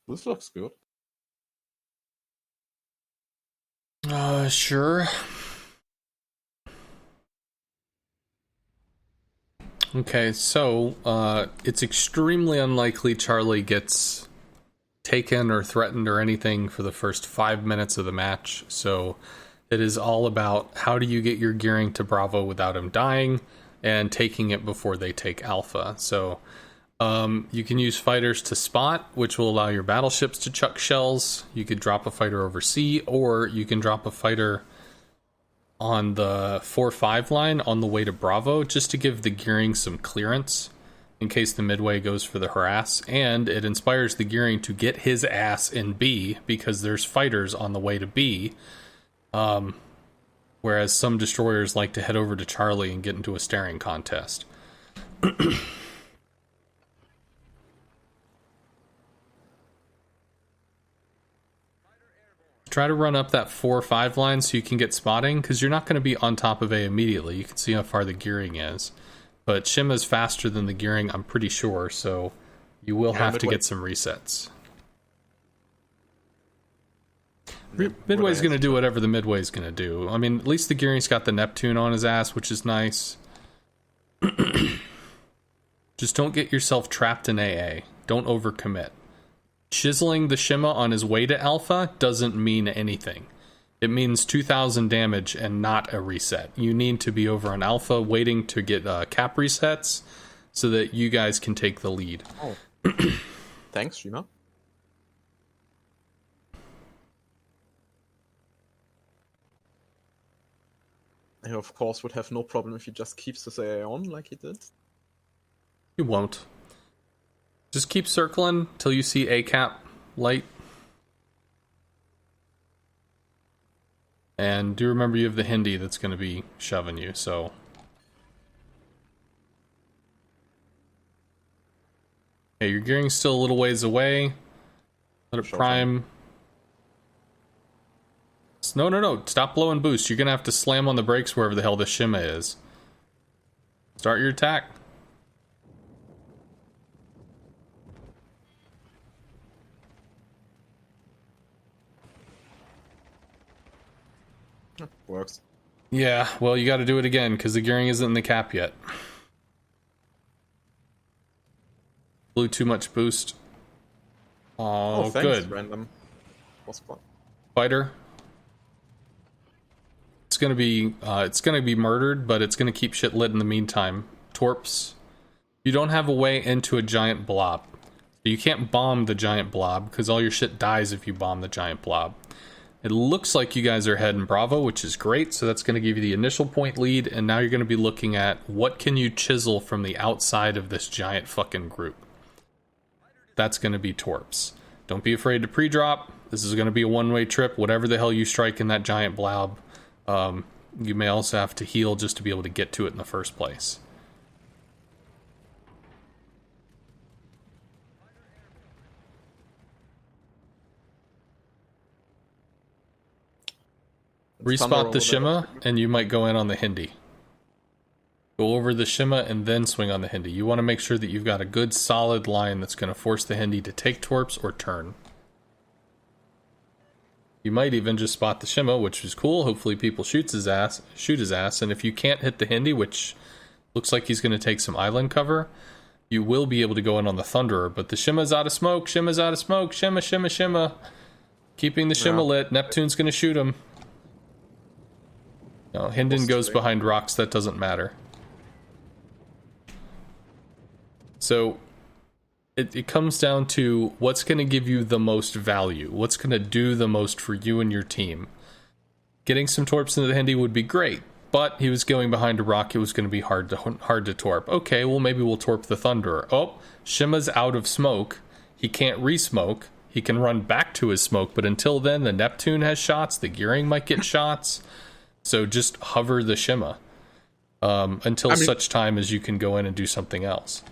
This looks good. Sure. Okay, so it's extremely unlikely Charlie gets taken or threatened or anything for the first 5 minutes of the match. So it is all about how do you get your gearing to Bravo without him dying and taking it before they take Alpha. So you can use fighters to spot, which will allow your battleships to chuck shells. You could drop a fighter over sea, or you can drop a fighter on the 4-5 line on the way to Bravo, just to give the gearing some clearance in case the Midway goes for the harass, and it inspires the gearing to get his ass in B because there's fighters on the way to B, whereas some destroyers like to head over to Charlie and get into a staring contest. Try to run up that 4-5 line so you can get spotting, because you're not going to be on top of A immediately. You can see how far the gearing is. But Shima's faster than the gearing, I'm pretty sure, so you will have to get some resets. Midway's going to do whatever the Midway's going to do. I mean, at least the gearing's got the Neptune on his ass, which is nice. Just don't get yourself trapped in AA. Don't overcommit. Chiseling the Shima on his way to Alpha doesn't mean anything. It means 2,000 damage and not a reset. You need to be over on Alpha waiting to get cap resets so that you guys can take the lead. Oh. Thanks, Shima. I, of course, would have no problem if he just keeps his AA on like he did. You won't. Just keep circling till you see A cap light. And do remember you have the Hindi that's going to be shoving you, so... Okay, your gearing's still a little ways away. Let it prime. No. Stop blowing boost. You're going to have to slam on the brakes wherever the hell the Shima is. Start your attack. Works. Yeah, well, you got to do it again because the gearing isn't in the cap yet. Blew too much boost. Oh, thanks, good. Random. Was fun. Fighter. It's gonna be murdered, but it's gonna keep shit lit in the meantime. Torps. You don't have a way into a giant blob. You can't bomb the giant blob because all your shit dies if you bomb the giant blob. It looks like you guys are heading Bravo, which is great, so that's going to give you the initial point lead, and now you're going to be looking at what can you chisel from the outside of this giant fucking group. That's going to be Torps. Don't be afraid to pre-drop. This is going to be a one-way trip. Whatever the hell you strike in that giant blob, you may also have to heal just to be able to get to it in the first place. Respot the Shima, and you might go in on the Hindi. Go over the Shima and then swing on the Hindi. You want to make sure that you've got a good solid line that's going to force the Hindi to take Torps or turn. You might even just spot the Shima, which is cool. Hopefully people shoot his ass, and if you can't hit the Hindi, which looks like he's going to take some island cover, you will be able to go in on the Thunderer, but the Shima's out of smoke, Shima's out of smoke, Shima. Keeping the Shima lit, Neptune's going to shoot him. No, Hinden goes behind rocks, that doesn't matter. So, it comes down to what's going to give you the most value. What's going to do the most for you and your team. Getting some Torps into the Hindi would be great, but he was going behind a rock, it was going to be hard to Torp. Okay, well maybe we'll Torp the Thunderer. Oh, Shima's out of smoke. He can't re-smoke. He can run back to his smoke, but until then, the Neptune has shots, the gearing might get shots. So just hover the Shima until such time as you can go in and do something else.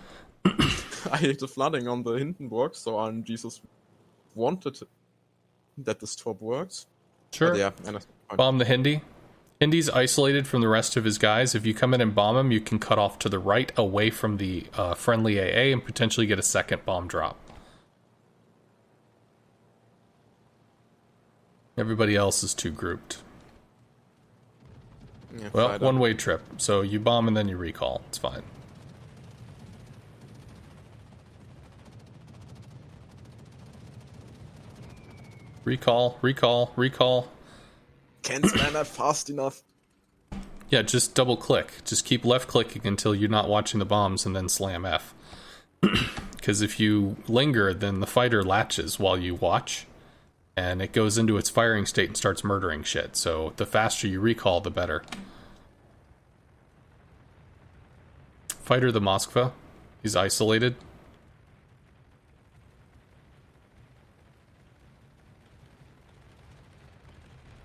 I hate the flooding on the Hindenburg, so Jesus wanted that this top works. Sure. But yeah, bomb the Hindi. Hindi's isolated from the rest of his guys. If you come in and bomb him, you can cut off to the right away from the friendly AA and potentially get a second bomb drop. Everybody else is too grouped. Yeah, Well, fighter. one-way trip. So you bomb and then you recall. It's fine. Recall, recall, recall. Can't slam that fast enough. Yeah, just double click. Just keep left clicking until you're not watching the bombs and then slam F. Because if you linger, then the fighter latches while you watch, and it goes into its firing state and starts murdering shit. So the faster you recall, the better. Fighter the Moskva. He's isolated.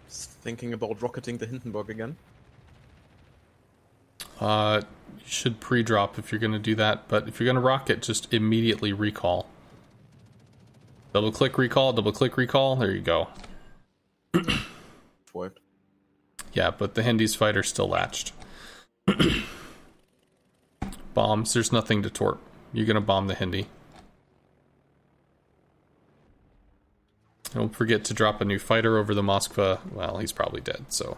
Just thinking about rocketing the Hindenburg again. You should pre-drop if you're going to do that, but if you're going to rocket, just immediately recall. Double click recall, double click recall, there you go. Worked. Yeah, but the Hindi's fighter's still latched. Bombs, there's nothing to torp. You're going to bomb the Hindi. Don't forget to drop a new fighter over the Moskva. Well, he's probably dead, so...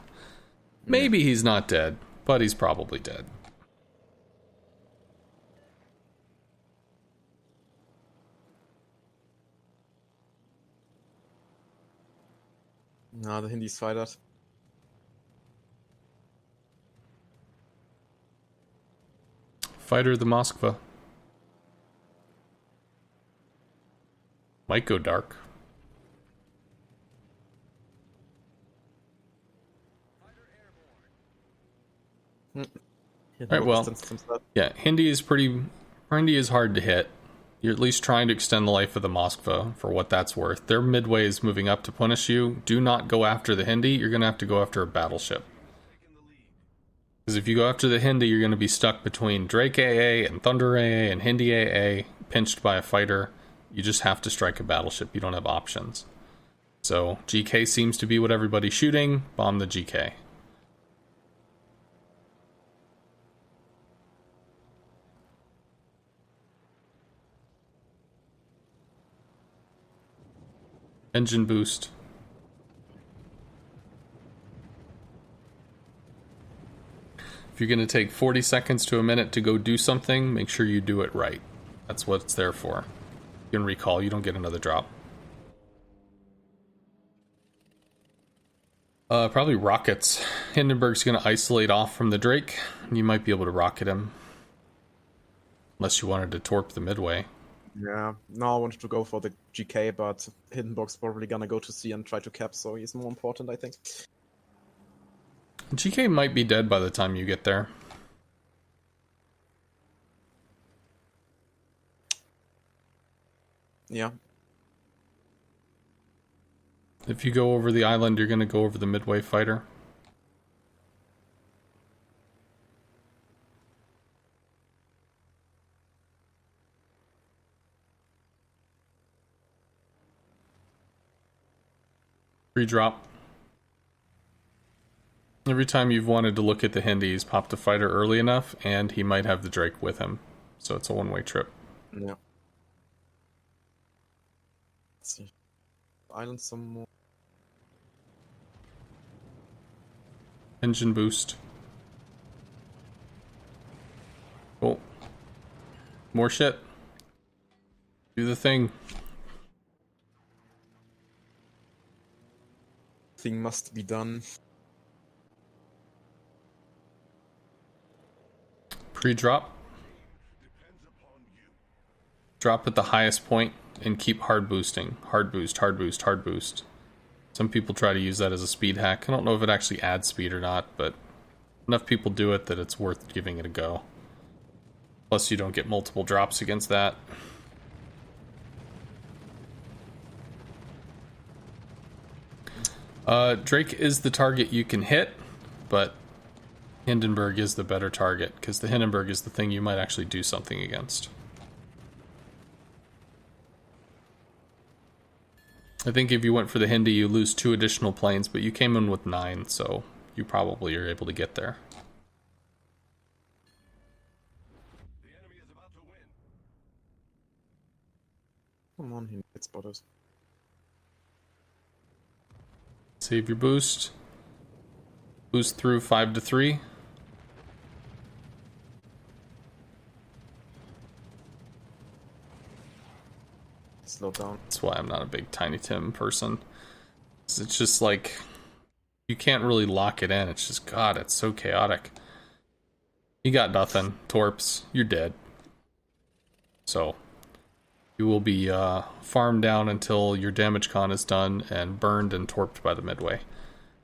Maybe he's not dead, but he's probably dead. No, the Hindi's fighter. Fighter the Moskva. Might go dark. Alright, well, yeah, Hindi is hard to hit. You're at least trying to extend the life of the Moskva, for what that's worth. Their Midway is moving up to punish you. Do not go after the Hindi, you're going to have to go after a battleship. Because if you go after the Hindi, you're going to be stuck between Drake AA and Thunder AA and Hindi AA, pinched by a fighter. You just have to strike a battleship, you don't have options. So, GK seems to be what everybody's shooting, bomb the GK. Engine boost. If you're going to take 40 seconds to a minute to go do something, make sure you do it right. That's what it's there for. You can recall, you don't get another drop. Probably rockets. Hindenburg's going to isolate off from the Drake. You might be able to rocket him. Unless you wanted to torp the Midway. Yeah, no, I wanted to go for the GK, but Hindenburg's probably gonna go to C and try to cap, so he's more important, I think. GK might be dead by the time you get there. Yeah. If you go over the island, you're going to go over the Midway fighter. Pre-drop. Every time you've wanted to look at the Hindi, he's popped a fighter early enough, and he might have the Drake with him. So it's a one-way trip. Yeah. Let's see. Island some more. Engine boost. Cool. More shit. Do the thing. Thing must be done. Pre-drop. Drop at the highest point and keep hard boosting. Hard boost, hard boost, hard boost. Some people try to use that as a speed hack. I don't know if it actually adds speed or not, but enough people do it that it's worth giving it a go. Plus you don't get multiple drops against that. Drake is the target you can hit, but Hindenburg is the better target, because the Hindenburg is the thing you might actually do something against. I think if you went for the Hindi, you lose 2 additional planes, but you came in with 9, so you probably are able to get there. The enemy is about to win. Come on, he gets spotters. Save your boost. Boost through 5 to 3. Slow down. That's why I'm not a big Tiny Tim person. It's just like, you can't really lock it in. It's just, God, it's so chaotic. You got nothing. Torps, you're dead. So, you will be farmed down until your damage con is done and burned and torped by the Midway.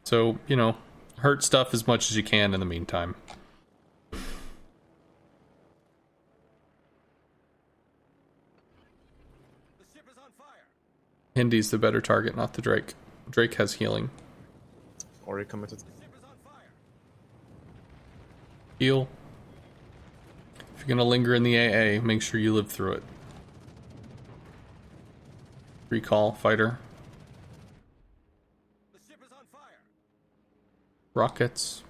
So, you know, hurt stuff as much as you can in the meantime. Hindy's the better target, not the Drake. Drake has healing. Already committed. Heal. If you're gonna linger in the AA, make sure you live through it. Recall, fighter. Rockets.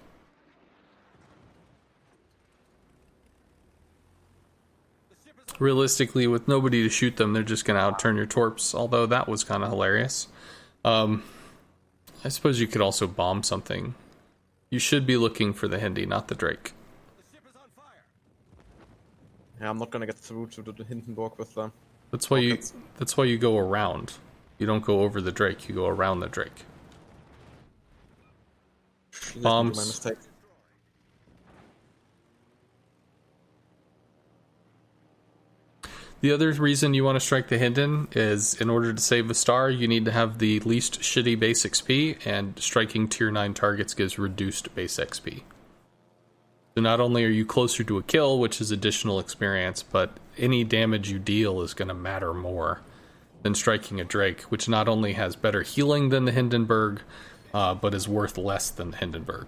Realistically, with nobody to shoot them, they're just going to outturn your torps, although that was kind of hilarious. I suppose you could also bomb something. You should be looking for the Hindi, not the Drake. Yeah, I'm not gonna get through to the Hindenburg with them. That's why you go around. You don't go over the Drake, you go around the Drake. Let me do my Bombs. mistake. The other reason you want to strike the Hinden is in order to save a star, you need to have the least shitty base XP, and striking tier 9 targets gives reduced base XP. So not only are you closer to a kill, which is additional experience, but any damage you deal is going to matter more than striking a Drake, which not only has better healing than the Hindenburg, but is worth less than the Hindenburg.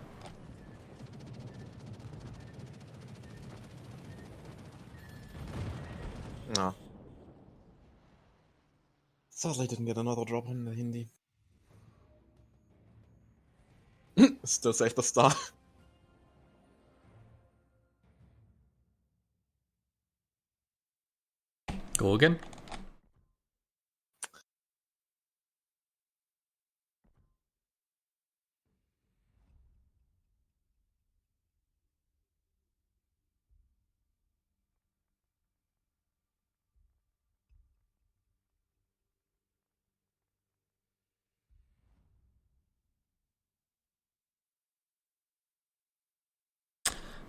No. Sadly didn't get another drop on the Hindi. Still saved the star. Go again.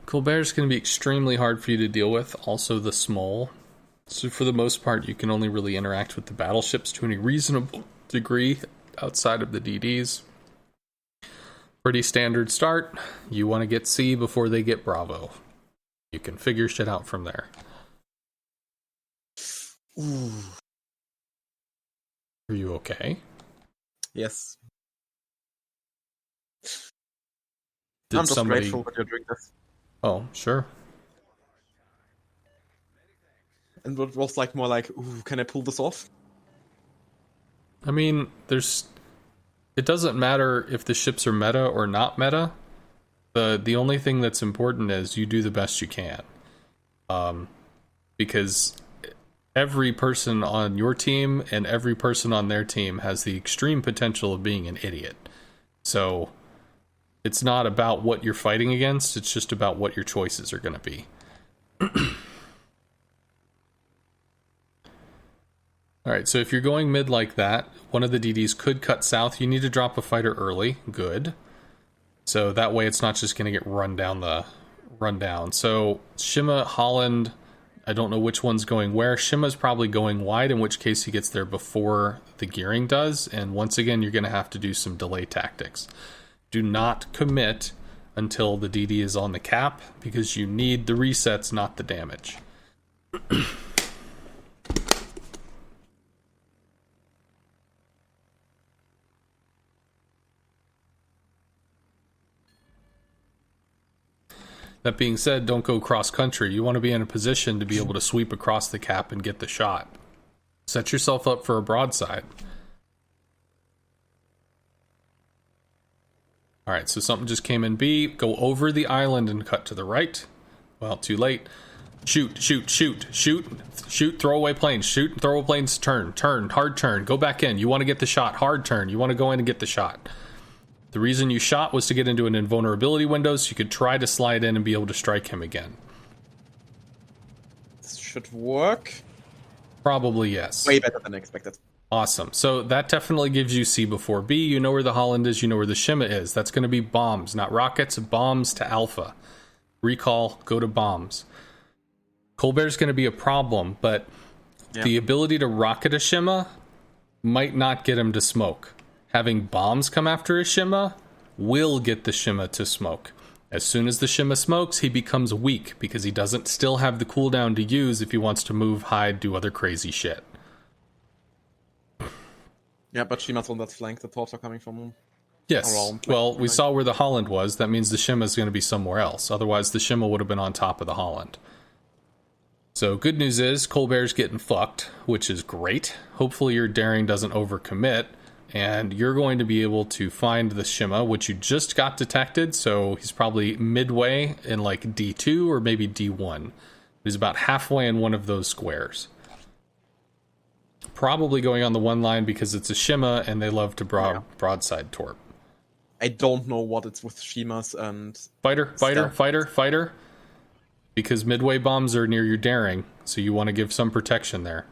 Colbert's going to be extremely hard for you to deal with, also the small. So for the most part, you can only really interact with the battleships to any reasonable degree outside of the DDs. Pretty standard start. You want to get C before they get Bravo. You can figure shit out from there. Ooh. Are you okay? Yes. Did I'm just somebody... grateful that you're doing this. Oh, sure. And it was like more like, ooh, can I pull this off? I mean, it doesn't matter if the ships are meta or not meta. The only thing that's important is you do the best you can. Because every person on your team and every person on their team has the extreme potential of being an idiot. So it's not about what you're fighting against, it's just about what your choices are going to be. Alright, so if you're going mid like that, one of the DDs could cut south. You need to drop a fighter early. Good. So that way it's not just going to get run down. So Shima, Holland, I don't know which one's going where. Shima's probably going wide, in which case he gets there before the gearing does. And once again, you're going to have to do some delay tactics. Do not commit until the DD is on the cap, because you need the resets, not the damage. That being said, don't go cross-country. You want to be in a position to be able to sweep across the cap and get the shot. Set yourself up for a broadside. Alright, so something just came in B. Go over the island and cut to the right. Well, too late. Shoot, throwaway planes. Shoot, throwaway planes, turn, hard turn. Go back in. You want to get the shot, hard turn. You want to go in and get the shot. The reason you shot was to get into an invulnerability window so you could try to slide in and be able to strike him again. This should work. Probably yes. Way better than expected. Awesome. So that definitely gives you C before B. You know where the Holland is, you know where the Shima is. That's going to be bombs, not rockets. Bombs to Alpha. Recall, go to bombs. Colbert's going to be a problem, but the ability to rocket a Shima might not get him to smoke. Having bombs come after a Shima will get the Shima to smoke. As soon as the Shima smokes, he becomes weak because he doesn't still have the cooldown to use if he wants to move, hide, do other crazy shit. Yeah, but Shima's on that flank. The torps are coming from Yes. around. Well, we saw where the Holland was. That means the Shima is going to be somewhere else. Otherwise, the Shima would have been on top of the Holland. So, good news is, Colbert's getting fucked, which is great. Hopefully your daring doesn't overcommit, and you're going to be able to find the Shima, which you just got detected, so he's probably midway in like D2 or maybe D1. He's about halfway in one of those squares. Probably going on the one line because it's a Shima and they love to broadside torp. I don't know what it's with Shimas and... Fighter. Because midway bombs are near your daring, so you want to give some protection there.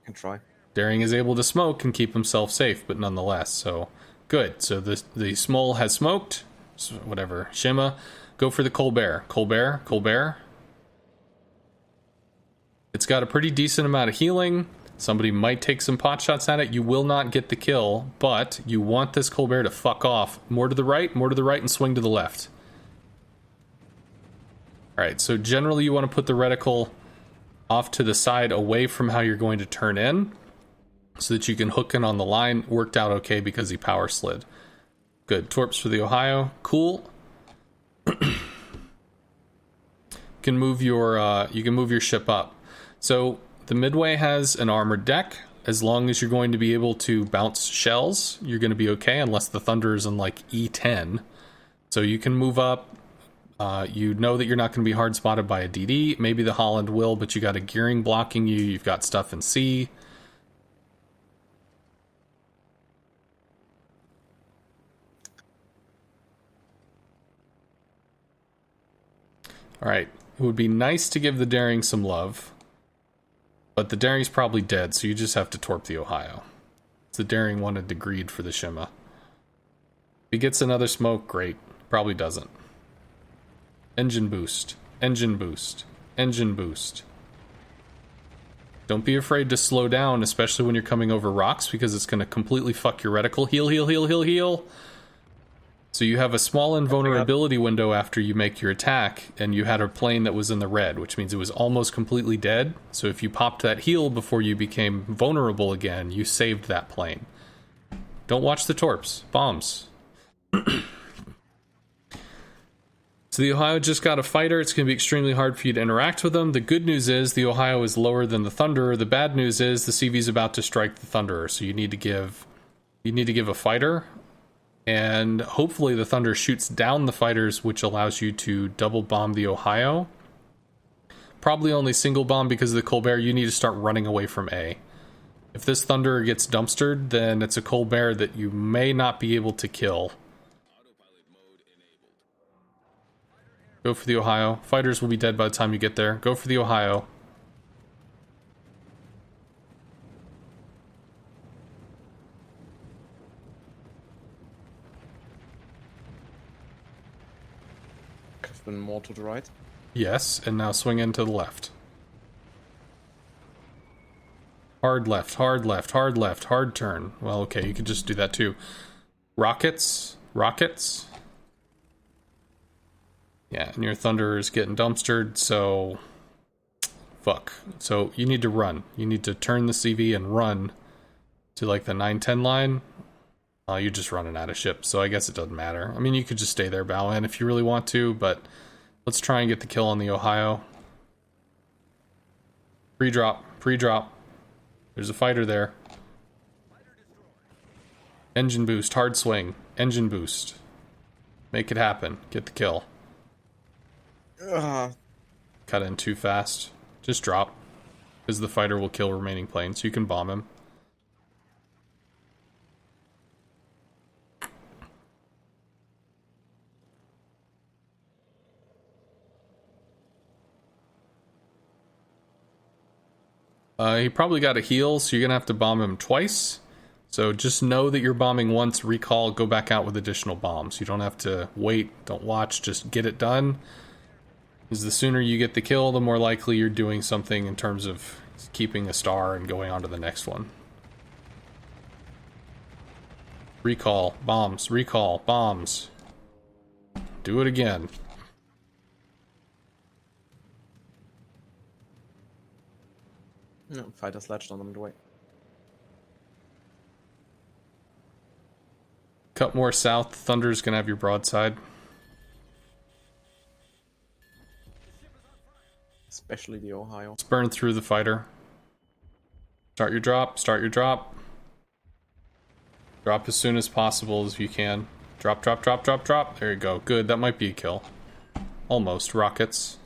Can try. Daring is able to smoke and keep himself safe, but nonetheless, so good. So the Smole has smoked, so whatever. Shima, go for the Colbert. Colbert. It's got a pretty decent amount of healing. Somebody might take some pot shots at it. You will not get the kill, but you want this Colbert to fuck off. More to the right, and swing to the left. Alright, so generally you want to put the reticle off to the side away from how you're going to turn in so that you can hook in on the line. Worked out okay because he power slid. Good. Torps for the Ohio. Cool. You can move your ship up. So the Midway has an armored deck. As long as you're going to be able to bounce shells, you're going to be okay, unless the Thunder is in like E10. So you can move up. You know that you're not going to be hard spotted by a DD. Maybe the Holland will, but you got a gearing blocking you. You've got stuff in C. Alright, it would be nice to give the daring some love. But the daring's probably dead, so you just have to torp the Ohio. The daring wanted to greed for the Shima. If he gets another smoke, great. Probably doesn't. Engine boost. Engine boost. Engine boost. Don't be afraid to slow down, especially when you're coming over rocks, because it's going to completely fuck your reticle. Heal. So you have a small invulnerability window after you make your attack, and you had a plane that was in the red, which means it was almost completely dead. So if you popped that heal before you became vulnerable again, you saved that plane. Don't watch the torps. Bombs. So the Ohio just got a fighter. It's going to be extremely hard for you to interact with them. The good news is the Ohio is lower than the Thunderer. The bad news is the CV is about to strike the Thunderer, so you need to give a fighter. And hopefully the Thunder shoots down the fighters, which allows you to double bomb the Ohio. Probably only single bomb because of the Colbert. You need to start running away from A. If this Thunder gets dumpstered, then it's a Colbert that you may not be able to kill. Go for the Ohio. Fighters will be dead by the time you get there. Go for the Ohio. Been more to the right. Yes, and now swing in to the left. Hard left, hard turn. Well, okay, you could just do that too. Rockets. Yeah, and your Thunder is getting dumpstered, so... Fuck. So you need to run. You need to turn the CV and run to like the 9-10 line. You're just running out of ships, so I guess it doesn't matter. I mean, you could just stay there, Bowman, if you really want to, but let's try and get the kill on the Ohio. Pre-drop. There's a fighter there. Engine boost, hard swing. Engine boost. Make it happen. Get the kill. Cut in too fast. Just drop. Because the fighter will kill remaining planes. You can bomb him. He probably got a heal, so you're gonna have to bomb him twice. So just know that you're bombing once, recall, go back out with additional bombs. You don't have to wait, don't watch, just get it done. Because the sooner you get the kill, the more likely you're doing something in terms of keeping a star and going on to the next one. Recall, bombs, recall, bombs. Do it again. No, fighter sledged on the Midway. Cut more south. Thunder's gonna have your broadside. Especially the Ohio. Let's burn through the fighter. Start your drop. Start your drop. Drop as soon as possible as you can. Drop, drop, drop, drop, drop. There you go. Good. That might be a kill. Almost. Rockets.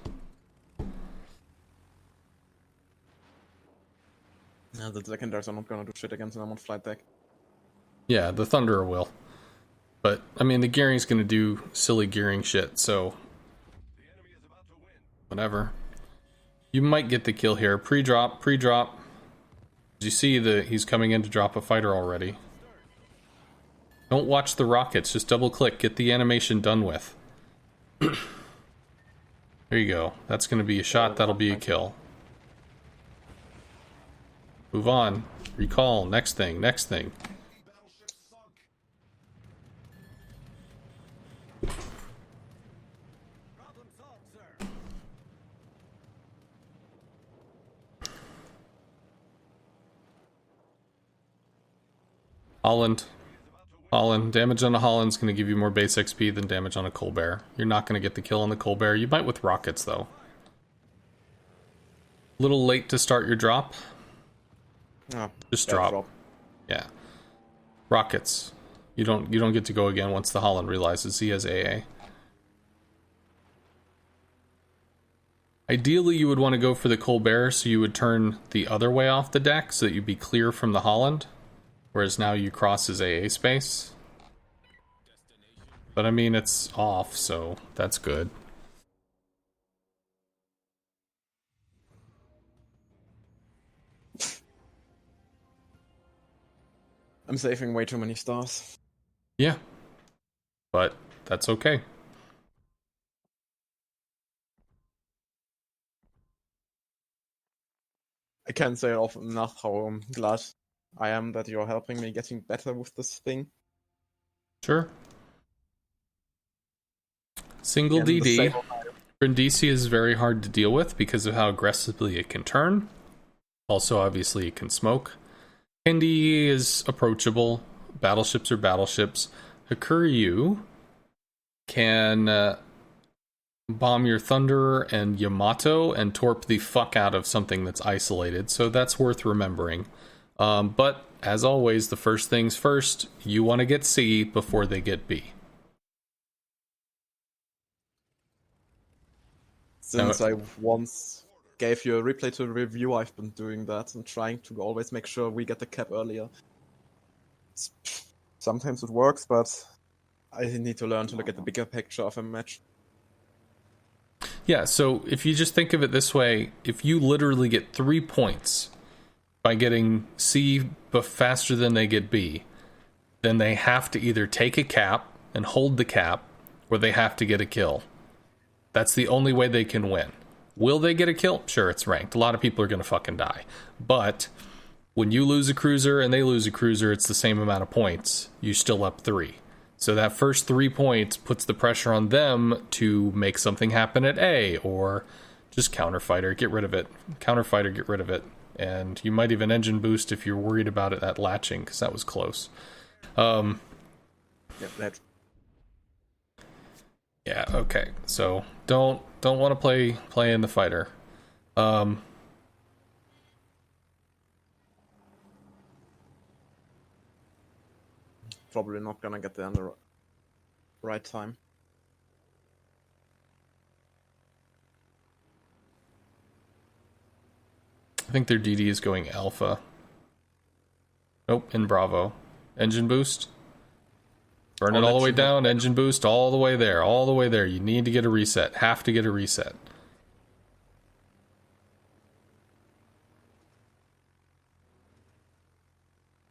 Yeah, the secondaries are not gonna do shit against them on flight deck. Yeah, the Thunderer will. But, I mean, the gearing's gonna do silly gearing shit, so... whatever. You might get the kill here. Pre-drop, pre-drop. You see that he's coming in to drop a fighter already. Don't watch the rockets, just double-click. Get the animation done with. There you go. That's gonna be a shot, that'll be a kill. Move on. Recall. Next thing. Next thing. Holland. Holland. Damage on a Holland's going to give you more base XP than damage on a Colbert. You're not going to get the kill on the Colbert. You might with rockets, though. Little late to start your drop. Oh, just drop. Yeah. Rockets. You don't get to go again once the Holland realizes he has AA. Ideally, you would want to go for the Colbert, so you would turn the other way off the deck so that you'd be clear from the Holland. Whereas now you cross his AA space. But I mean, it's off, so that's good. I'm saving way too many stars. Yeah. But that's okay. I can't say often enough how glad I am that you're helping me getting better with this thing. Sure. Single And DD. Brindisi is very hard to deal with because of how aggressively it can turn. Also, obviously, it can smoke. Hindi is approachable. Battleships are battleships. Hakuryu can bomb your Thunderer and Yamato and torp the fuck out of something that's isolated, so that's worth remembering. But, as always, the first things first, you want to get C before they get B. Since I once gave you a replay to review, I've been doing that and trying to always make sure we get the cap earlier. Sometimes it works, but I need to learn to look at the bigger picture of a match. Yeah, so if you just think of it this way, if you literally get 3 points by getting C but faster than they get B, then they have to either take a cap and hold the cap, or they have to get a kill. That's the only way they can win. Will they get a kill? Sure, it's ranked. A lot of people are going to fucking die. But when you lose a cruiser and they lose a cruiser, it's the same amount of points. You're still up 3. So that first 3 points puts the pressure on them to make something happen at A, or just counterfighter, get rid of it. Counterfighter, get rid of it. And you might even engine boost if you're worried about it at latching, because that was close. Yeah, that. Yeah, okay. So don't want to play in the fighter. Probably not gonna get there in the right time. I think their DD is going alpha. Nope, in Bravo. Engine boost. Burn it all the way down. Engine boost all the way there. All the way there. You need to get a reset. Have to get a reset.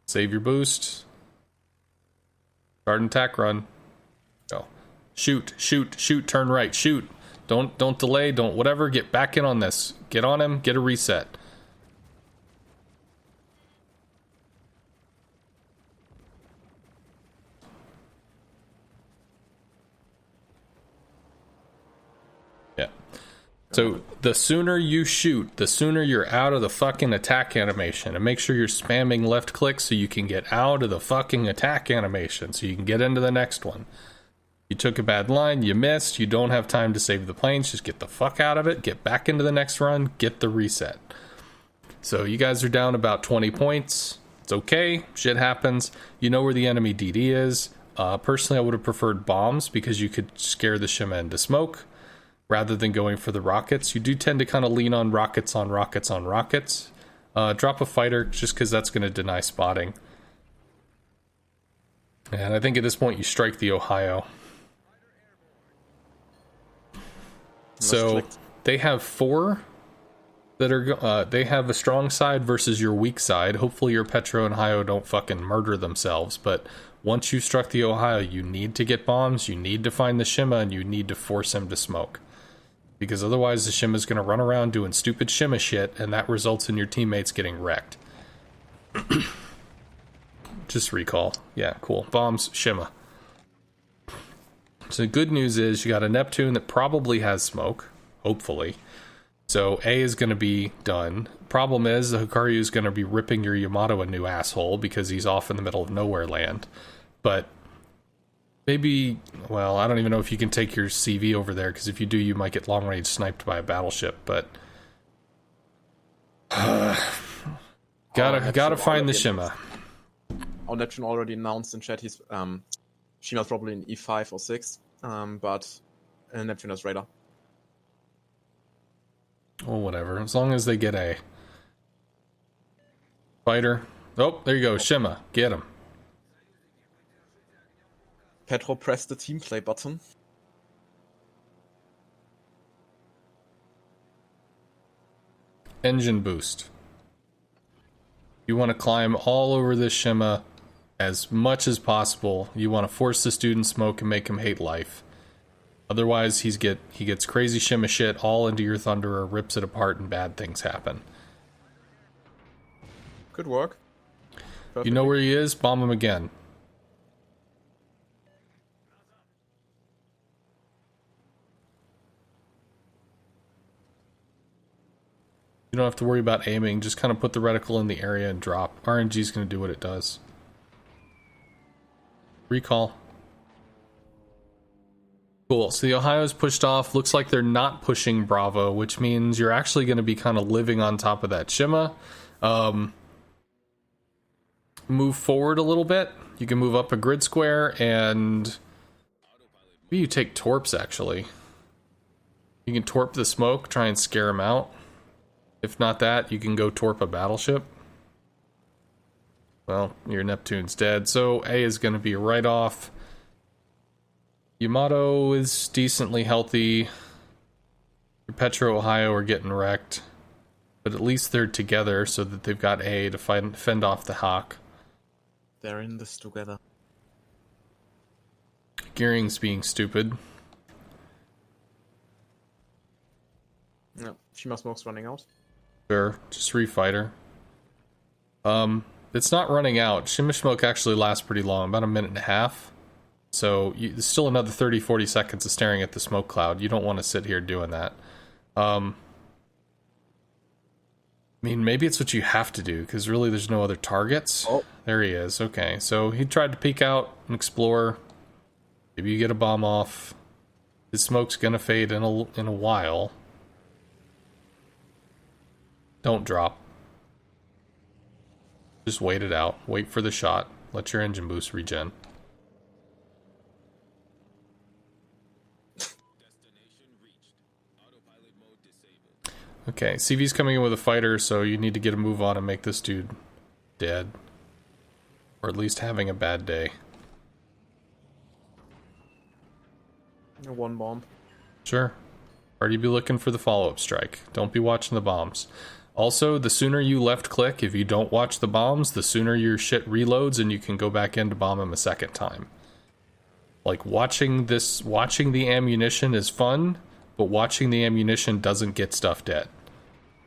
Save your boost. Start an attack run. Go. Shoot, shoot, shoot, turn right, shoot. Don't delay, don't whatever, get back in on this. Get on him, get a reset. Yeah. So the sooner you shoot, the sooner you're out of the fucking attack animation. And make sure you're spamming left click so you can get out of the fucking attack animation so you can get into the next one. You took a bad line, you missed, you don't have time to save the planes, just get the fuck out of it, get back into the next run, get the reset. So you guys are down about 20 points. It's okay, shit happens. You know where the enemy DD is. Personally, I would have preferred bombs because you could scare the Shima into smoke rather than going for the rockets. You do tend to kind of lean on rockets on rockets on rockets. Drop a fighter just because that's going to deny spotting. And I think at this point you strike the Ohio. So they have 4 that are they have a strong side versus your weak side. Hopefully your Petro and Ohio don't fucking murder themselves, but once you struck the Ohio, you need to get bombs, you need to find the Shima, and you need to force him to smoke. Because otherwise the Shima's going to run around doing stupid Shima shit, and that results in your teammates getting wrecked. Just recall. Yeah, cool. Bombs, Shima. So the good news is you got a Neptune that probably has smoke, hopefully. So A is going to be done. Problem is the Hikaru is going to be ripping your Yamato a new asshole because he's off in the middle of nowhere land. But maybe, well, I don't even know if you can take your CV over there, because if you do, you might get long range sniped by a battleship. But gotta find the Shima. Our Neptune already announced in chat he's Shima's probably in E5 or 6, but Neptune has radar. Well, whatever. As long as they get a fighter. Oh, there you go, Shima. Get him. Petro pressed the team play button. Engine boost. You want to climb all over this Shima as much as possible. You want to force the student smoke and make him hate life. Otherwise, he gets crazy Shima shit all into your Thunderer, rips it apart, and bad things happen. Good work. Perfectly. You know where he is? Bomb him again. You don't have to worry about aiming. Just kind of put the reticle in the area and drop. RNG's going to do what it does. Recall. Cool. So the Ohio's pushed off. Looks like they're not pushing Bravo, which means you're actually going to be kind of living on top of that Shima. Move forward a little bit. You can move up a grid square, and maybe you take torps, actually. You can torp the smoke, try and scare him out. If not that, you can go torp a battleship. Well, your Neptune's dead, so A is going to be right off. Yamato is decently healthy. Your Petro, Ohio are getting wrecked. But at least they're together so that they've got A to fend off the Hawk. They're in this together. Gearing's being stupid. No, Shima smoke's running out. Sure, just refighter. It's not running out. Shima smoke actually lasts pretty long, about a minute and a half. So there's still another 30-40 seconds of staring at the smoke cloud. You don't want to sit here doing that. I mean, maybe it's what you have to do, because really there's no other targets. Oh. There he is. Okay, so he tried to peek out and explore. Maybe you get a bomb off. His smoke's gonna fade in a while. Don't drop. Just wait it out. Wait for the shot. Let your engine boost regen. Okay, CV's coming in with a fighter, so you need to get a move on and make this dude dead. Or at least having a bad day. One bomb. Sure. Or you be looking for the follow-up strike. Don't be watching the bombs. Also, the sooner you left click, if you don't watch the bombs, the sooner your shit reloads and you can go back in to bomb him a second time. Like, watching the ammunition is fun, but watching the ammunition doesn't get stuff dead.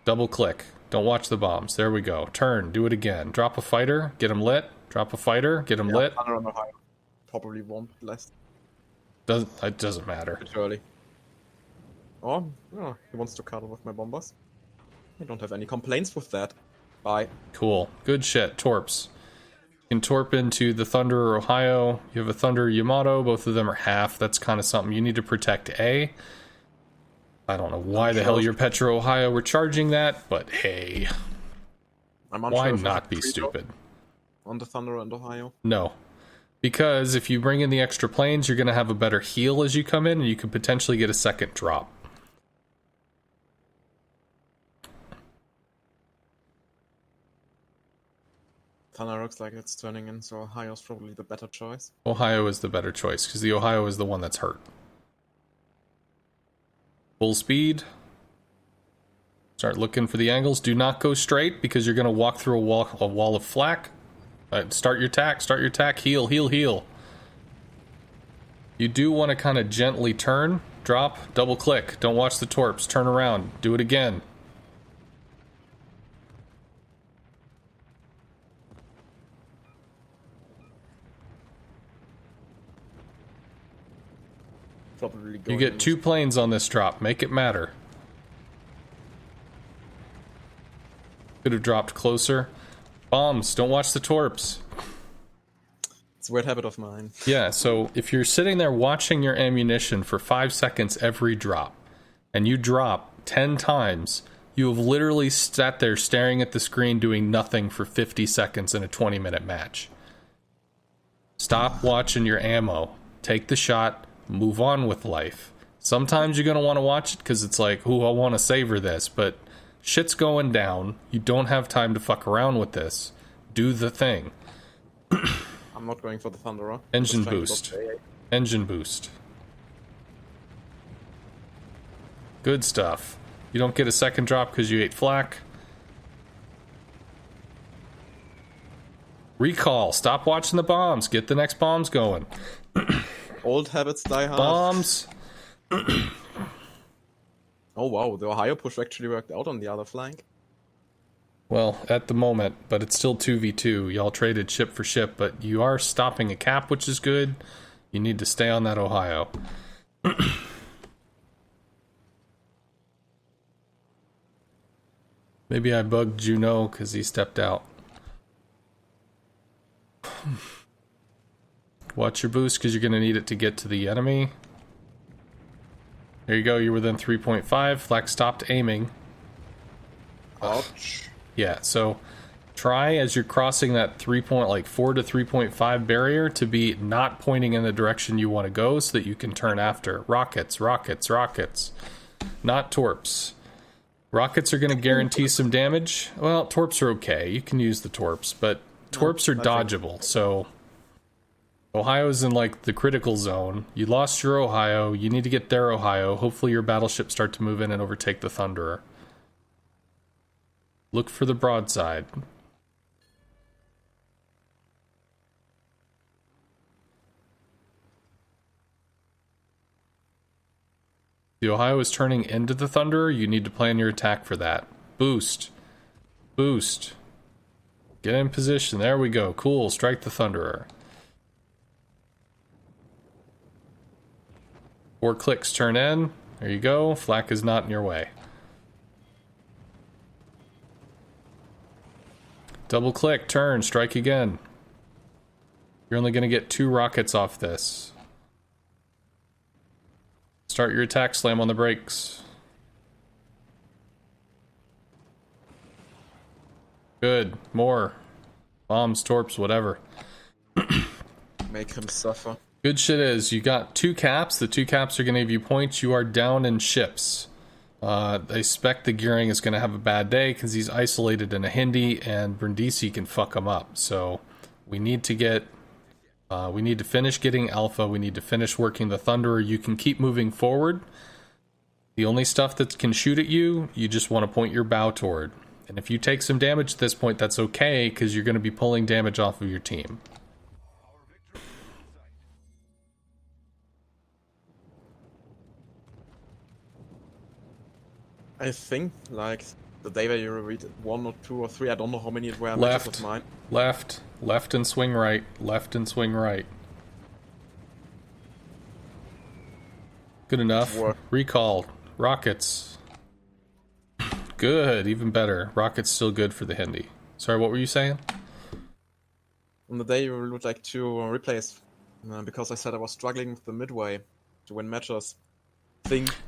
Double click. Don't watch the bombs. There we go. Turn. Do it again. Drop a fighter. Get him lit. Drop a fighter. Get him lit. Probably won't last. It doesn't matter. Bit early. Oh, he wants to cuddle with my bombers. I don't have any complaints with that. Bye. Cool. Good shit. Torps. You can torp into the Thunderer Ohio. You have a Thunder Yamato. Both of them are half. That's kind of something. You need to protect A. I don't know why the hell your Petro Ohio were charging that, but hey. Why not be stupid? On the Thunder and Ohio? No. Because if you bring in the extra planes, you're going to have a better heal as you come in, and you could potentially get a second drop. Thunder looks like it's turning in, so Ohio's probably the better choice. Ohio is the better choice, because the Ohio is the one that's hurt. Full speed. Start looking for the angles. Do not go straight, because you're going to walk through a wall of flak. Start your tack, heal, heal, heal. You do want to kind of gently turn, drop, double click. Don't watch the torps. Turn around. Do it again. Probably You get 2 planes on this drop. Make it matter. Could have dropped closer. Bombs. Don't watch the torps. It's a weird habit of mine. Yeah, so if you're sitting there watching your ammunition for 5 seconds every drop, and you drop 10 times, you have literally sat there staring at the screen doing nothing for 50 seconds in a 20-minute match. Stop watching your ammo. Take the shot. Move on with life. Sometimes you're going to want to watch it because it's like, ooh, I want to savor this, but shit's going down. You don't have time to fuck around with this. Do the thing. I'm not going for the Thunderer. Engine boost. Engine boost. Good stuff. You don't get a second drop because you ate flak. Recall. Stop watching the bombs. Get the next bombs going. Old habits die hard. Bombs. Oh wow, the Ohio push actually worked out on the other flank. Well, at the moment, but it's still 2v2. Y'all traded ship for ship, but you are stopping a cap, which is good. You need to stay on that Ohio. Maybe I bugged Juno because he stepped out. Watch your boost because you're going to need it to get to the enemy. There you go, you're within 3.5. Flak stopped aiming. Ouch. Yeah, so try as you're crossing that 4 to 3.5 barrier to be not pointing in the direction you want to go so that you can turn after. Rockets, rockets, rockets. Not torps. Rockets are going to guarantee some damage. Well, torps are okay. You can use the torps, but torps are dodgeable, so Ohio's in like the critical zone. You lost your Ohio. You need to get their Ohio. Hopefully your battleships start to move in and overtake the Thunderer. Look for the broadside. The Ohio is turning into the Thunderer. You need to plan your attack for that. Boost. Boost. Get in position. There we go. Cool. Strike the Thunderer. 4 clicks, turn in. There you go. Flak is not in your way. Double click, turn, strike again. You're only going to get 2 rockets off this. Start your attack, slam on the brakes. Good. More. Bombs, torps, whatever. Make him suffer. Good shit is, you got 2 caps. The 2 caps are going to give you points. You are down in ships. They expect the Gearing is going to have a bad day because he's isolated in a Hindi and Brindisi can fuck him up. So we need to get... we need to finish getting Alpha. We need to finish working the Thunderer. You can keep moving forward. The only stuff that can shoot at you, you just want to point your bow toward. And if you take some damage at this point, that's okay, because you're going to be pulling damage off of your team. I think, like, the day where you read 1 or 2 or 3, I don't know how many it were matches of mine. Left and swing right, left and swing right. Good enough. Recall. Rockets. Good, even better. Rockets still good for the Hindi. Sorry, what were you saying? On the day you would like to replace, because I said I was struggling with the Midway to win matches.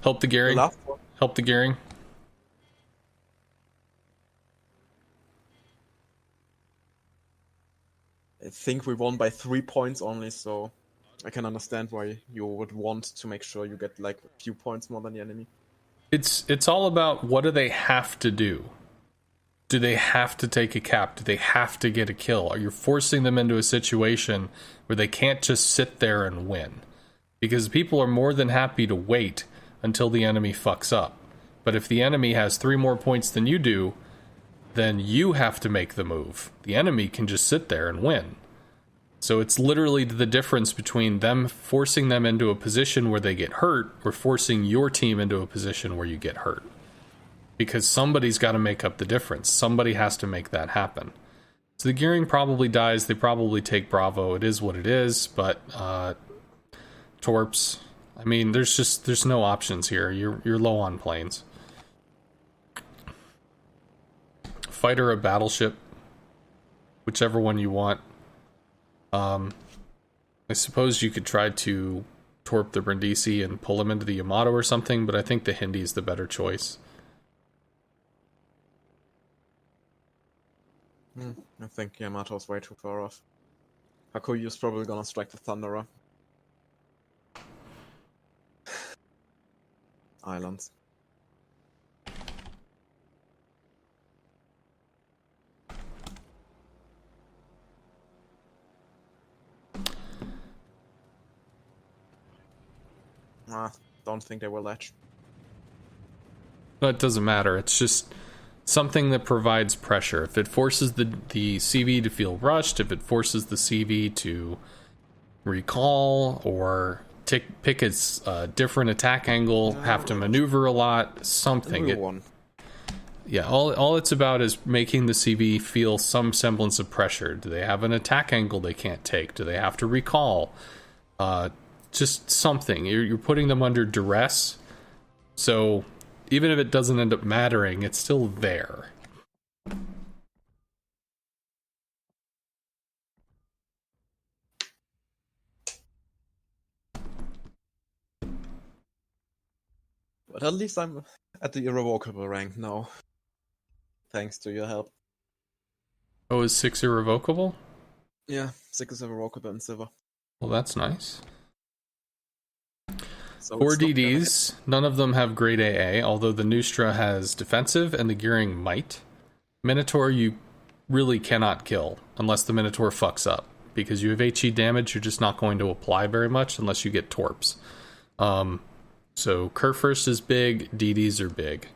Help the gearing. Help the gearing. I think we won by 3 points only, so I can understand why you would want to make sure you get like a few points more than the enemy. It's all about, what do they have to do? Do they have to take a cap? Do they have to get a kill? Are you forcing them into a situation where they can't just sit there and win? Because people are more than happy to wait until the enemy fucks up. But if the enemy has 3 more points than you do, then you have to make the move. The enemy can just sit there and win. So it's literally the difference between them forcing them into a position where they get hurt, or forcing your team into a position where you get hurt. Because somebody's got to make up the difference. Somebody has to make that happen. So the gearing probably dies. They probably take Bravo. It is what it is. But Torps, I mean, there's no options here. You're low on planes. Fighter or battleship, whichever one you want. I suppose you could try to torp the Brindisi and pull him into the Yamato or something, but I think the Hindi is the better choice. I think Yamato's way too far off. Hakuyo's probably gonna strike the Thunderer. Islands. Don't think they will latch. But it doesn't matter. It's just something that provides pressure. If it forces the CV to feel rushed, if it forces the CV to recall or pick its different attack angle, have to maneuver a lot, something. Yeah, all it's about is making the CV feel some semblance of pressure. Do they have an attack angle they can't take? Do they have to recall? Just something. You're putting them under duress. So even if it doesn't end up mattering, it's still there. But at least I'm at the irrevocable rank now. Thanks to your help. Oh, is 6 irrevocable? Yeah, 6 is irrevocable in silver. Well, that's nice. So 4 DDs, none of them have grade AA, although the Nustra has defensive and the gearing might. Minotaur you really cannot kill unless the Minotaur fucks up, because you have HE damage, you're just not going to apply very much unless you get torps. So Kurfürst is big, DDs are big.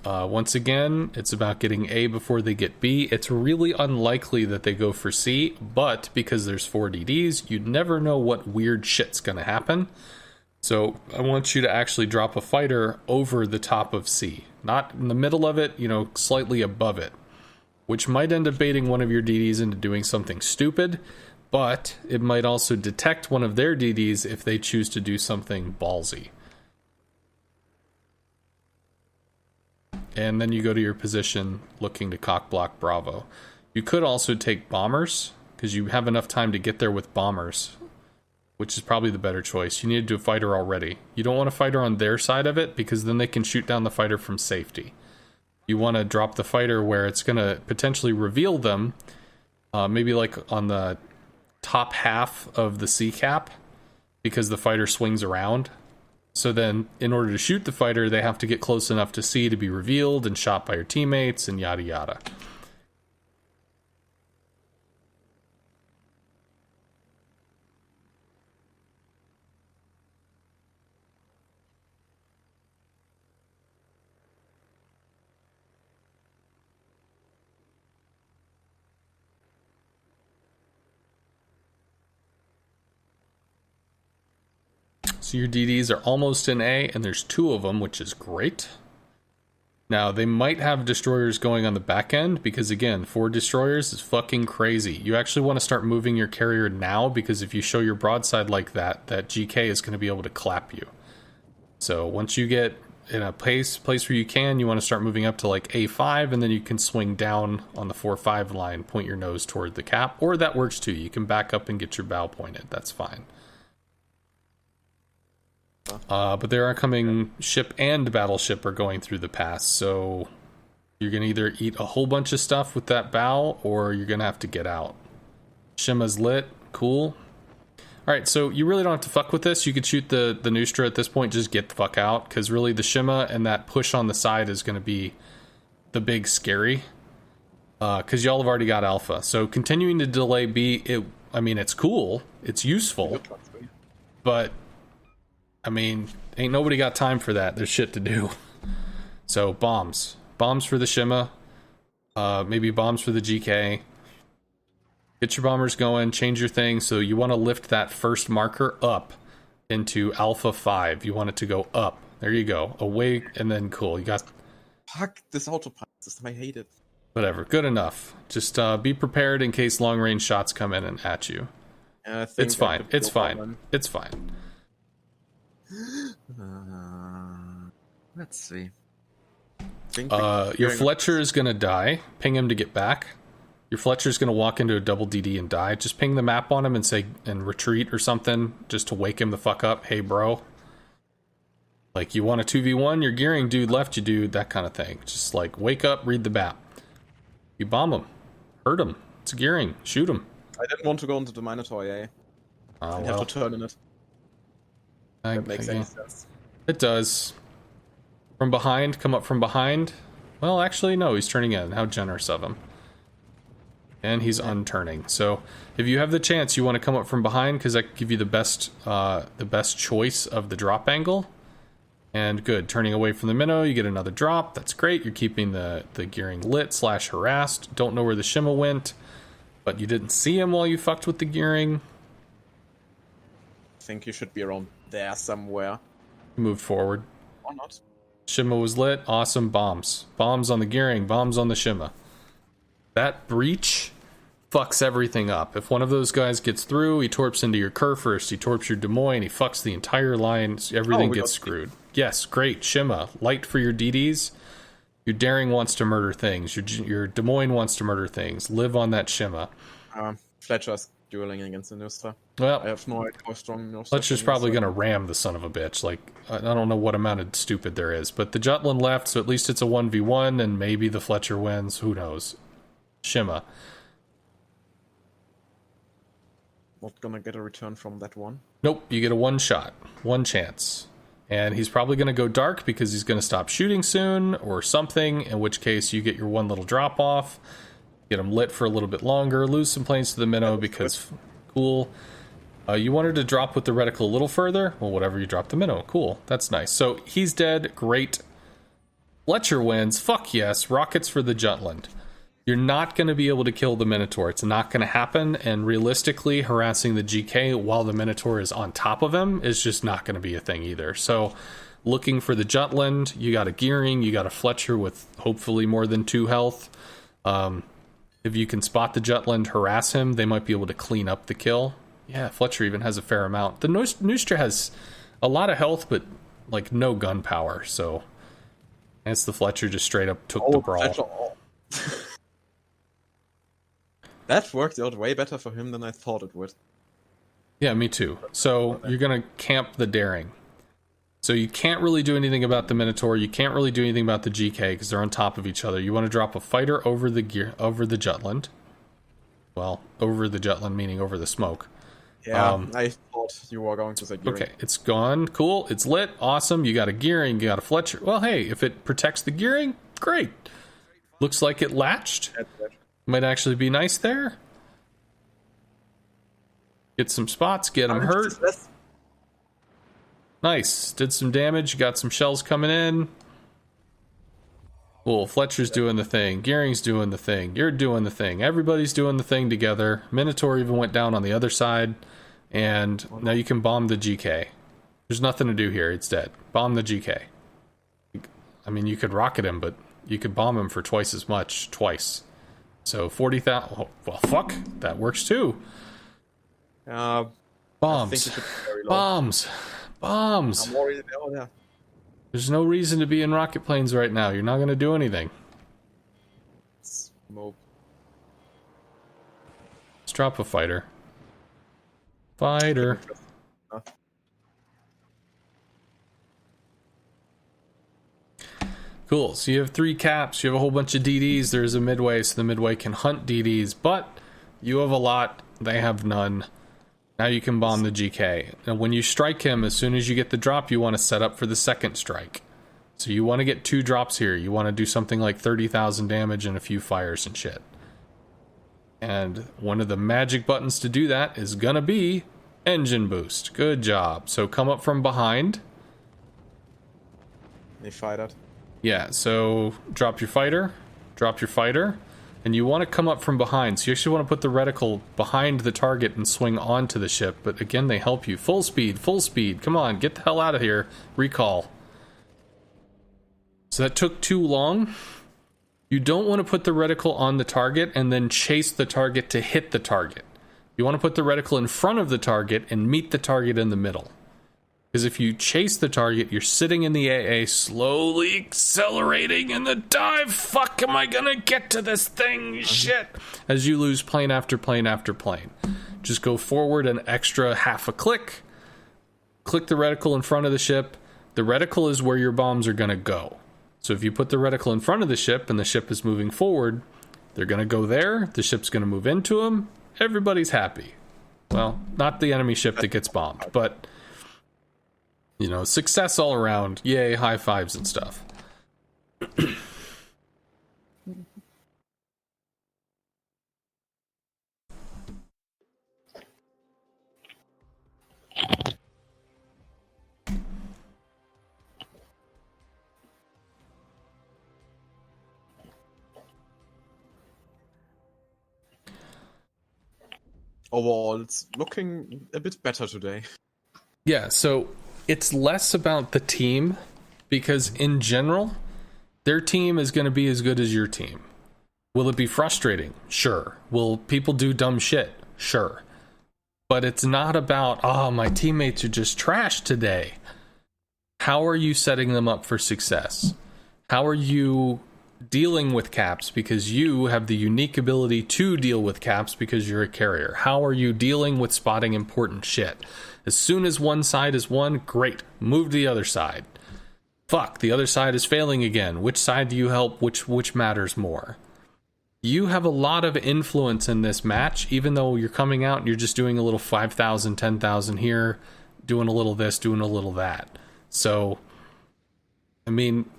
Once again, it's about getting A before they get B. It's really unlikely that they go for C, but because there's 4 DDs, you never know what weird shit's gonna happen. So I want you to actually drop a fighter over the top of C. Not in the middle of it, slightly above it. Which might end up baiting one of your DDs into doing something stupid, but it might also detect one of their DDs if they choose to do something ballsy. And then you go to your position looking to cock block Bravo. You could also take bombers, because you have enough time to get there with bombers, which is probably the better choice. You need to do a fighter already. You don't want a fighter on their side of it, because then they can shoot down the fighter from safety. You want to drop the fighter where it's going to potentially reveal them, maybe like on the top half of the C cap, because the fighter swings around. So then, in order to shoot the fighter, they have to get close enough to C to be revealed and shot by your teammates, and yada yada. So your DDs are almost in A, and there's 2 of them, which is great. Now, they might have destroyers going on the back end, because again, 4 destroyers is fucking crazy. You actually want to start moving your carrier now, because if you show your broadside like that, that GK is going to be able to clap you. So once you get in a place where you can, you want to start moving up to like A5, and then you can swing down on the 4-5 line, point your nose toward the cap, or that works too. You can back up and get your bow pointed. That's fine. But there are coming ship and battleship are going through the pass, so you're going to either eat a whole bunch of stuff with that bow, or you're going to have to get out. Shima's lit. Cool. Alright, so you really don't have to fuck with this. You could shoot the Nustra at this point, just get the fuck out, because really the Shima and that push on the side is going to be the big scary, because y'all have already got Alpha. So continuing to delay B, it's cool, it's useful, but I mean, ain't nobody got time for that. There's shit to do. So, bombs. Bombs for the Shima. Maybe bombs for the GK. Get your bombers going. Change your thing. So, you want to lift that first marker up into Alpha 5. You want it to go up. There you go. Away, and then cool. You got... Fuck this autopilot system. I hate it. Whatever. Good enough. Just be prepared in case long-range shots come in and at you. I think It's fine. It's fine. It's fine. Let's see. Your Fletcher is gonna die. Ping him to get back. Your Fletcher's gonna walk into a double DD and die. Just ping the map on him and say, and retreat or something, just to wake him the fuck up. Hey, bro. Like, you want a 2v1? You're gearing, dude, left you, dude, that kind of thing. Just like, wake up, read the map. You bomb him. Hurt him. It's gearing. Shoot him. I didn't want to go into the Minotaur, I have to turn in it. That makes any sense. It does. From behind, come up from behind. Well, actually, no, he's turning in. How generous of him. And he's unturning. So, if you have the chance, you want to come up from behind, because that could give you the best choice of the drop angle. And good, turning away from the minnow, you get another drop. That's great. You're keeping the gearing lit / harassed. Don't know where the Shima went, but you didn't see him while you fucked with the gearing. I think you should be around there somewhere. Moved forward. Or not. Shima was lit. Awesome. Bombs. Bombs on the gearing. Bombs on the Shima. That breach fucks everything up. If one of those guys gets through, he torps into your Kerr first. He torps your Des Moines. He fucks the entire line. Everything gets screwed. Yes, great. Shima. Light for your DDs. Your Daring wants to murder things. Your Des Moines wants to murder things. Live on that Shima. Fletcher's dueling against the Nustra. Well, I have no idea how strong Nustra is. Fletcher's probably going to ram the son of a bitch. Like, I don't know what amount of stupid there is. But the Jutland left, so at least it's a 1v1, and maybe the Fletcher wins. Who knows? Shima. Not gonna get a return from that one. Nope, you get a one shot. One chance. And he's probably going to go dark because he's going to stop shooting soon or something, in which case you get your one little drop off. Get him lit for a little bit longer. Lose some planes to the minnow because cool. You wanted to drop with the reticle a little further? Well, whatever, you drop the minnow. Cool. That's nice. So he's dead. Great. Fletcher wins. Fuck yes. Rockets for the Jutland. You're not going to be able to kill the Minotaur. It's not going to happen. And realistically, harassing the GK while the Minotaur is on top of him is just not going to be a thing either. So looking for the Jutland, you got a Gearing, you got a Fletcher with hopefully more than 2 health. If you can spot the Jutland, harass him, they might be able to clean up the kill. Yeah, Fletcher even has a fair amount. The Nustra has a lot of health, but like no gunpowder. So I guess the Fletcher just straight up took the brawl. That worked out way better for him than I thought it would. Yeah, me too. So you're going to camp the Daring. So you can't really do anything about the Minotaur. You can't really do anything about the GK because they're on top of each other. You want to drop a fighter over the Jutland. Well, over the Jutland meaning over the smoke. Yeah, I thought you were going to say Gearing. Okay, it's gone. Cool. It's lit. Awesome. You got a Gearing. You got a Fletcher. Well, hey, if it protects the Gearing, great. Looks like it latched. Might actually be nice there. Get some spots. Get them hurt. Nice. Did some damage. Got some shells coming in. Cool. Fletcher's doing the thing. Gearing's doing the thing. You're doing the thing. Everybody's doing the thing together. Minotaur even went down on the other side. And now you can bomb the GK. There's nothing to do here. It's dead. Bomb the GK. I mean, you could rocket him, but you could bomb him for twice as much, twice. So 40,000. Oh, well, fuck. That works too. I think Bombs. it should be very low. Bombs. Bombs. I'm worried. Oh, yeah. There's no reason to be in rocket planes right now. You're not going to do anything. Smoke. Let's drop a fighter. Fighter. Cool. So you have 3 caps. You have a whole bunch of DDs. There's a Midway, so the Midway can hunt DDs. But you have a lot. They have none. Now you can bomb the GK. And when you strike him, as soon as you get the drop, you want to set up for the second strike. So you want to get 2 drops here. You want to do something like 30,000 damage and a few fires and shit. And one of the magic buttons to do that is gonna be engine boost. Good job. So come up from behind. They fight that. Yeah, so drop your fighter, and you want to come up from behind. So you actually want to put the reticle behind the target and swing onto the ship. But again, they help you. Full speed, full speed. Come on, get the hell out of here. Recall. So that took too long. You don't want to put the reticle on the target and then chase the target to hit the target. You want to put the reticle in front of the target and meet the target in the middle. Because if you chase the target, you're sitting in the AA, slowly accelerating in the dive. Fuck, am I gonna get to this thing? Shit. As you lose plane after plane after plane. Just go forward an extra half a click. Click the reticle in front of the ship. The reticle is where your bombs are gonna go. So if you put the reticle in front of the ship and the ship is moving forward, they're gonna go there. The ship's gonna move into them. Everybody's happy. Well, not the enemy ship that gets bombed, but... you know, success all around. Yay, high fives and stuff. Overall, it's looking a bit better today. Yeah, so it's less about the team, because in general, their team is going to be as good as your team. Will it be frustrating? Sure. Will people do dumb shit? Sure. But it's not about, oh, my teammates are just trash today. How are you setting them up for success? How are you dealing with caps because you have the unique ability to deal with caps because you're a carrier? How are you dealing with spotting important shit? As soon as one side is won, great, move to the other side. Fuck, the other side is failing again. Which side do you help? Which matters more? You have a lot of influence in this match, even though you're coming out and you're just doing a little 5,000, 10,000 here, doing a little this, doing a little that. So, I mean,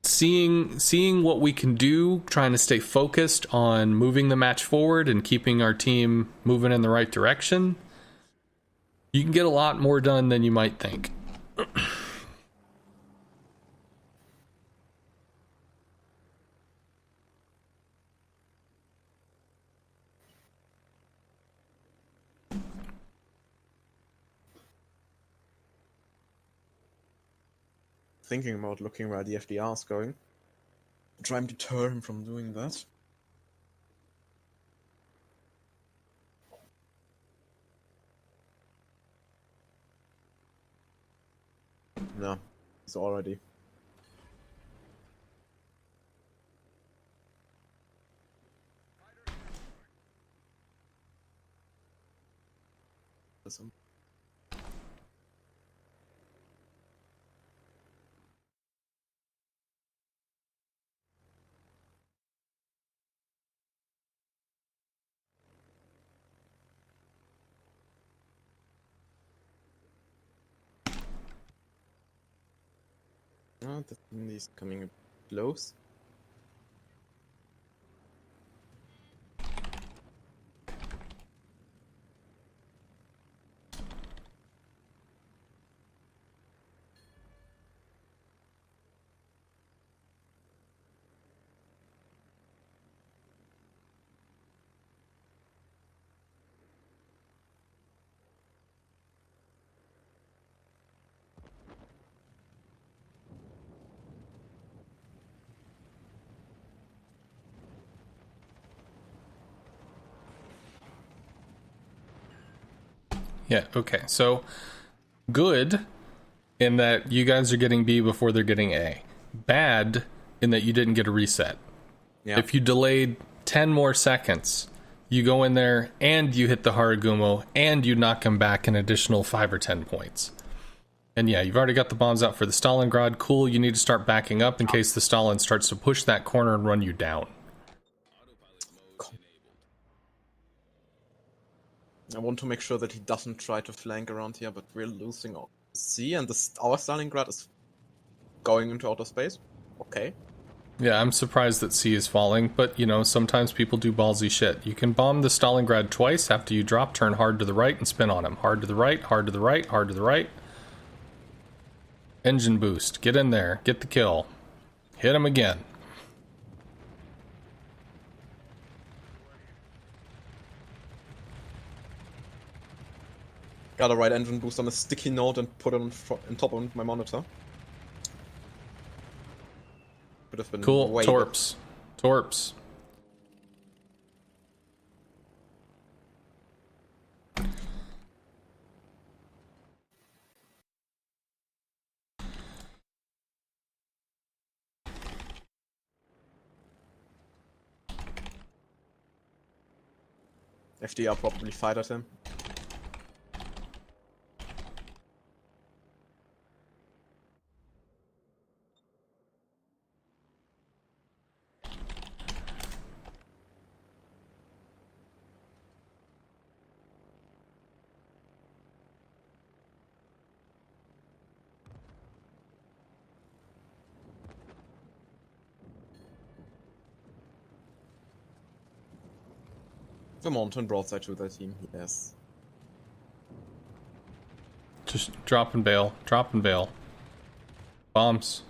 seeing what we can do, trying to stay focused on moving the match forward and keeping our team moving in the right direction, you can get a lot more done than you might think. Thinking about looking where the FDR is going. Try and deter him from doing that. No, he's already. Listen. Oh, he's coming close. Yeah, okay. So, good in that you guys are getting B before they're getting A. Bad in that you didn't get a reset. Yeah. If you delayed 10 more seconds, you go in there and you hit the Haragumo and you knock him back an additional 5 or 10 points. And yeah, you've already got the bombs out for the Stalingrad. Cool, you need to start backing up in case the Stalin starts to push that corner and run you down. I want to make sure that he doesn't try to flank around here, but we're losing our C, and our Stalingrad is going into outer space. Okay. Yeah, I'm surprised that C is falling, but, you know, sometimes people do ballsy shit. You can bomb the Stalingrad twice after you drop, turn hard to the right, and spin on him. Hard to the right, hard to the right, hard to the right. Engine boost. Get in there. Get the kill. Hit him again. Got a right engine boost on a sticky note and put it on top of my monitor. Could have been Cool. way Torps. Torps. FDR probably fired at him. The mountain broadside to their team, yes. Just drop and bail. Drop and bail. Bombs.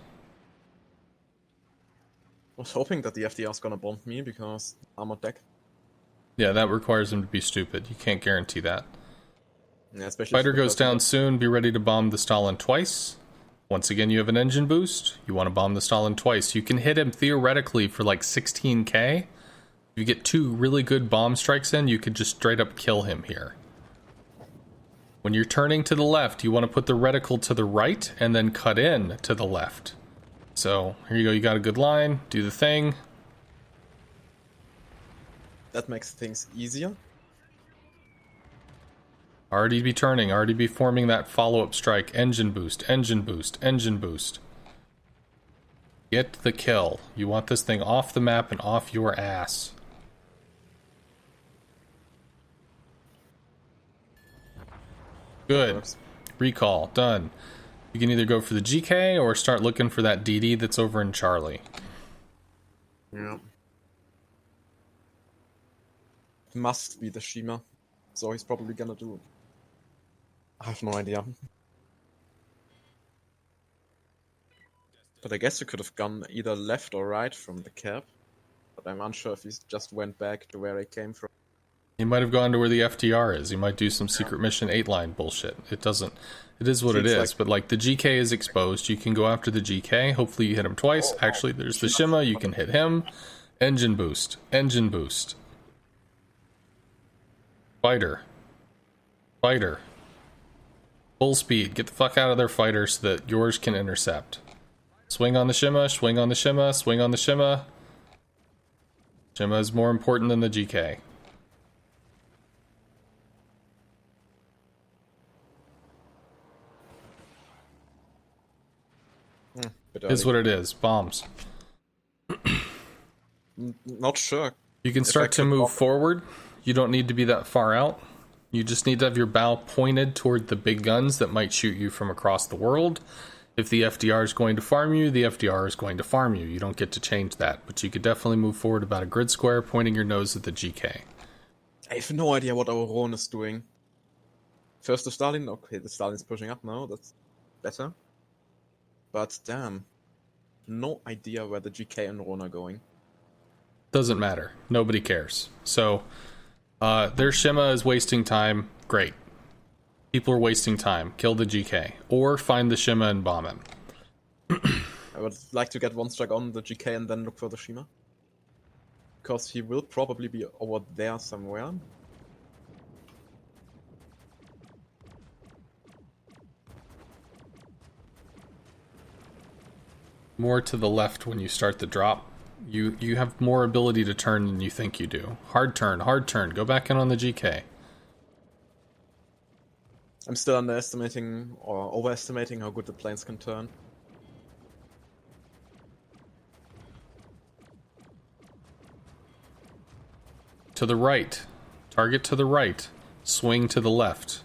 I was hoping that the FDR's gonna bomb me because I'm on deck. Yeah, that requires him to be stupid. You can't guarantee that. Yeah, especially Fighter goes down soon. Be ready to bomb the Stalin twice. Once again, you have an engine boost. You want to bomb the Stalin twice. You can hit him theoretically for like 16k. If you get 2 really good bomb strikes in, you could just straight up kill him here. When you're turning to the left, you want to put the reticle to the right and then cut in to the left. So, here you go. You got a good line. Do the thing. That makes things easier. Already be turning. Already be forming that follow-up strike. Engine boost. Engine boost. Engine boost. Get the kill. You want this thing off the map and off your ass. Good. Recall. Done. You can either go for the GK or start looking for that DD that's over in Charlie. Yeah. Must be the Shima. So he's probably gonna do it. I have no idea. But I guess you could have gone either left or right from the cap. But I'm unsure if he just went back to where he came from. He might have gone to where the FTR is. He might do some secret mission 8-line bullshit. It doesn't... It is what it is, but like the GK is exposed. You can go after the GK. Hopefully you hit him twice. Actually, there's the Shima. You can hit him. Engine boost. Engine boost. Fighter. Fighter. Full speed. Get the fuck out of their fighter so that yours can intercept. Swing on the Shima. Swing on the Shima. Swing on the Shima. Shima is more important than the GK. Is what it is. Bombs. Not sure. You can start to move forward. You don't need to be that far out. You just need to have your bow pointed toward the big guns that might shoot you from across the world. If the FDR is going to farm you, the FDR is going to farm you. You don't get to change that, but you could definitely move forward about a grid square, pointing your nose at the GK. I have no idea what our Ron is doing. First the Stalin. Okay, the Stalin's pushing up now. That's better. But damn, no idea where the GK and Ron are going. Doesn't matter. Nobody cares. So, their Shima is wasting time. Great. People are wasting time. Kill the GK. Or find the Shima and bomb him. I would like to get one strike on the GK and then look for the Shima. Because he will probably be over there somewhere. More to the left when you start the drop. You have more ability to turn than you think you do. Hard turn, hard turn. Go back in on the GK. I'm still underestimating or overestimating how good the planes can turn. To the right. Target to the right. Swing to the left.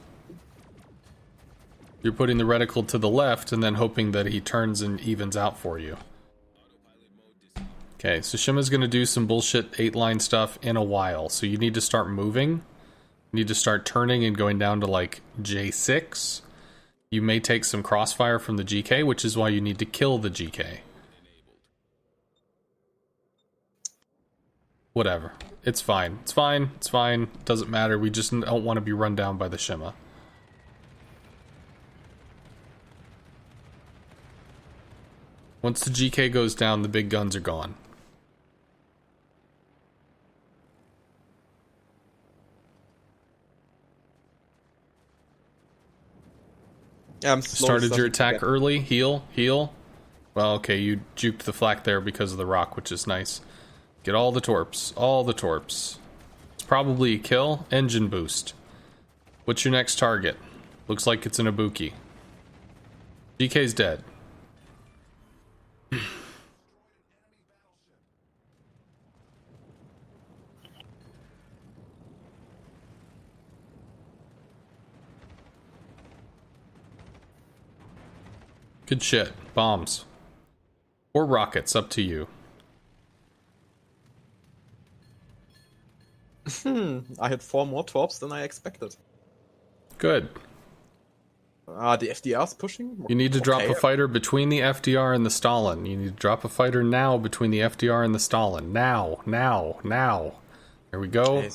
You're putting the reticle to the left and then hoping that he turns and evens out for you. Okay, so Shima's going to do some bullshit 8-line stuff in a while. So you need to start moving. You need to start turning and going down to like J6. You may take some crossfire from the GK, which is why you need to kill the GK. Whatever. It's fine. It's fine. It's fine. It doesn't matter. We just don't want to be run down by the Shima. Once the GK goes down, the big guns are gone. Yeah, I'm Started your attack early. Heal. Heal. Well, okay, you juked the flak there because of the rock, which is nice. Get all the torps. All the torps. It's probably a kill. Engine boost. What's your next target? Looks like it's an Ibuki. GK's dead. Good shit. Bombs. Or rockets, up to you. I had 4 more torps than I expected. Good. The FDR's pushing? You need to drop a fighter between the FDR and the Stalin. You need to drop a fighter now between the FDR and the Stalin. Now. Now. Now. There we go.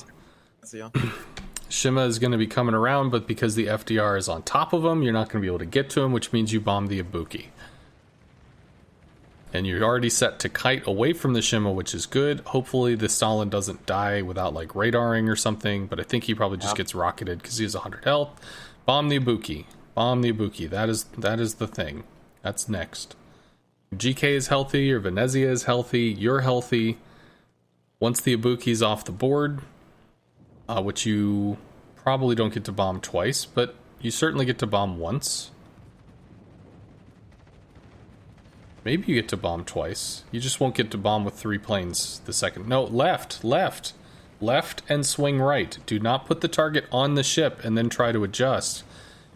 Shima is going to be coming around, but because the FDR is on top of him, you're not going to be able to get to him, which means you bomb the Ibuki. And you're already set to kite away from the Shima, which is good. Hopefully the Stalin doesn't die without like radaring or something, but I think he probably just gets rocketed because he has 100 health. Bomb the Ibuki. Bomb the Ibuki. That is the thing. That's next. GK is healthy, your Venezia is healthy, you're healthy. Once the Ibuki's off the board, which you probably don't get to bomb twice, but you certainly get to bomb once. Maybe you get to bomb twice. You just won't get to bomb with 3 planes the second. No, left, left. Left and swing right. Do not put the target on the ship and then try to adjust.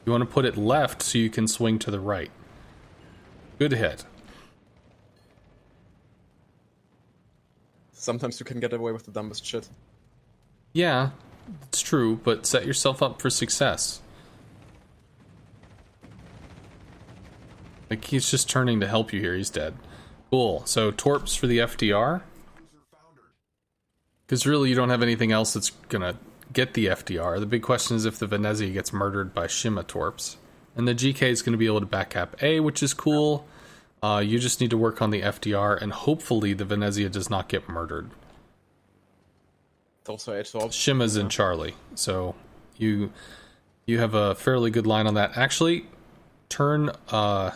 You want to put it left so you can swing to the right. Good hit. Sometimes you can get away with the dumbest shit. Yeah, it's true, but set yourself up for success. Like, he's just turning to help you here. He's dead. Cool. So, torps for the FDR. Because really, you don't have anything else that's gonna get the FDR. The big question is if the Venezia gets murdered by Shima torps. And the GK is going to be able to backcap A, which is cool. You just need to work on the FDR, and hopefully the Venezia does not get murdered. It's also a torp. Shima's in Charlie, so you have a fairly good line on that. Actually, turn... well,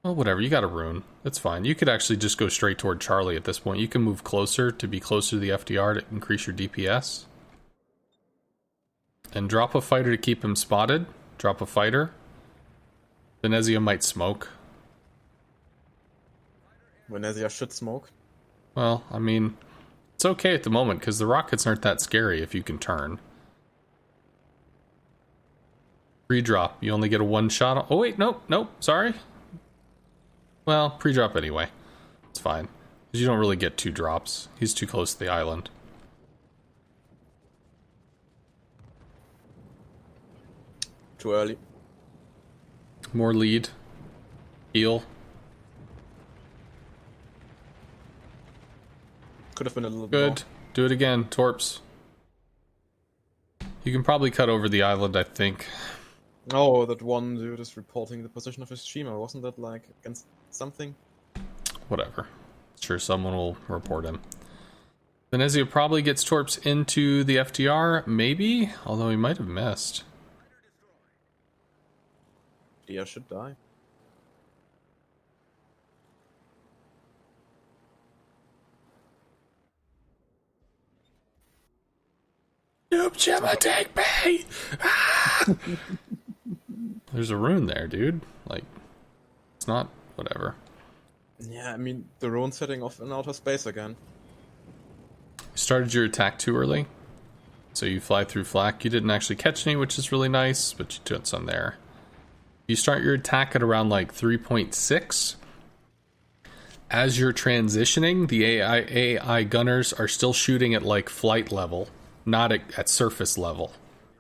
whatever, you got a rune. That's fine. You could actually just go straight toward Charlie at this point. You can move closer to be closer to the FDR to increase your DPS. And drop a fighter to keep him spotted. Drop a fighter. Venezia might smoke. Venezia should smoke. Well, I mean, it's okay at the moment, because the rockets aren't that scary if you can turn. Pre-drop. You only get a 1 shot. Oh, wait, nope, sorry. Well, pre-drop anyway. It's fine. Because you don't really get 2 drops. He's too close to the island. Too early. More lead. Heal. Could have been a little bit more. Good. Do it again. Torps. You can probably cut over the island, I think. Oh, that one dude is reporting the position of his Shima. Wasn't that like against something? Whatever. Sure, someone will report him. Venezia probably gets torps into the FDR, maybe? Although he might have missed. Yeah, should die. Noob Shimma, take me! Ah! There's a rune there, dude. Like, it's not whatever. Yeah, I mean, the rune setting off in outer space again. You started your attack too early, so you fly through flak. You didn't actually catch any, which is really nice, but you took some there. You start your attack at around like 3.6. As you're transitioning, the AI gunners are still shooting at like flight level, not at surface level.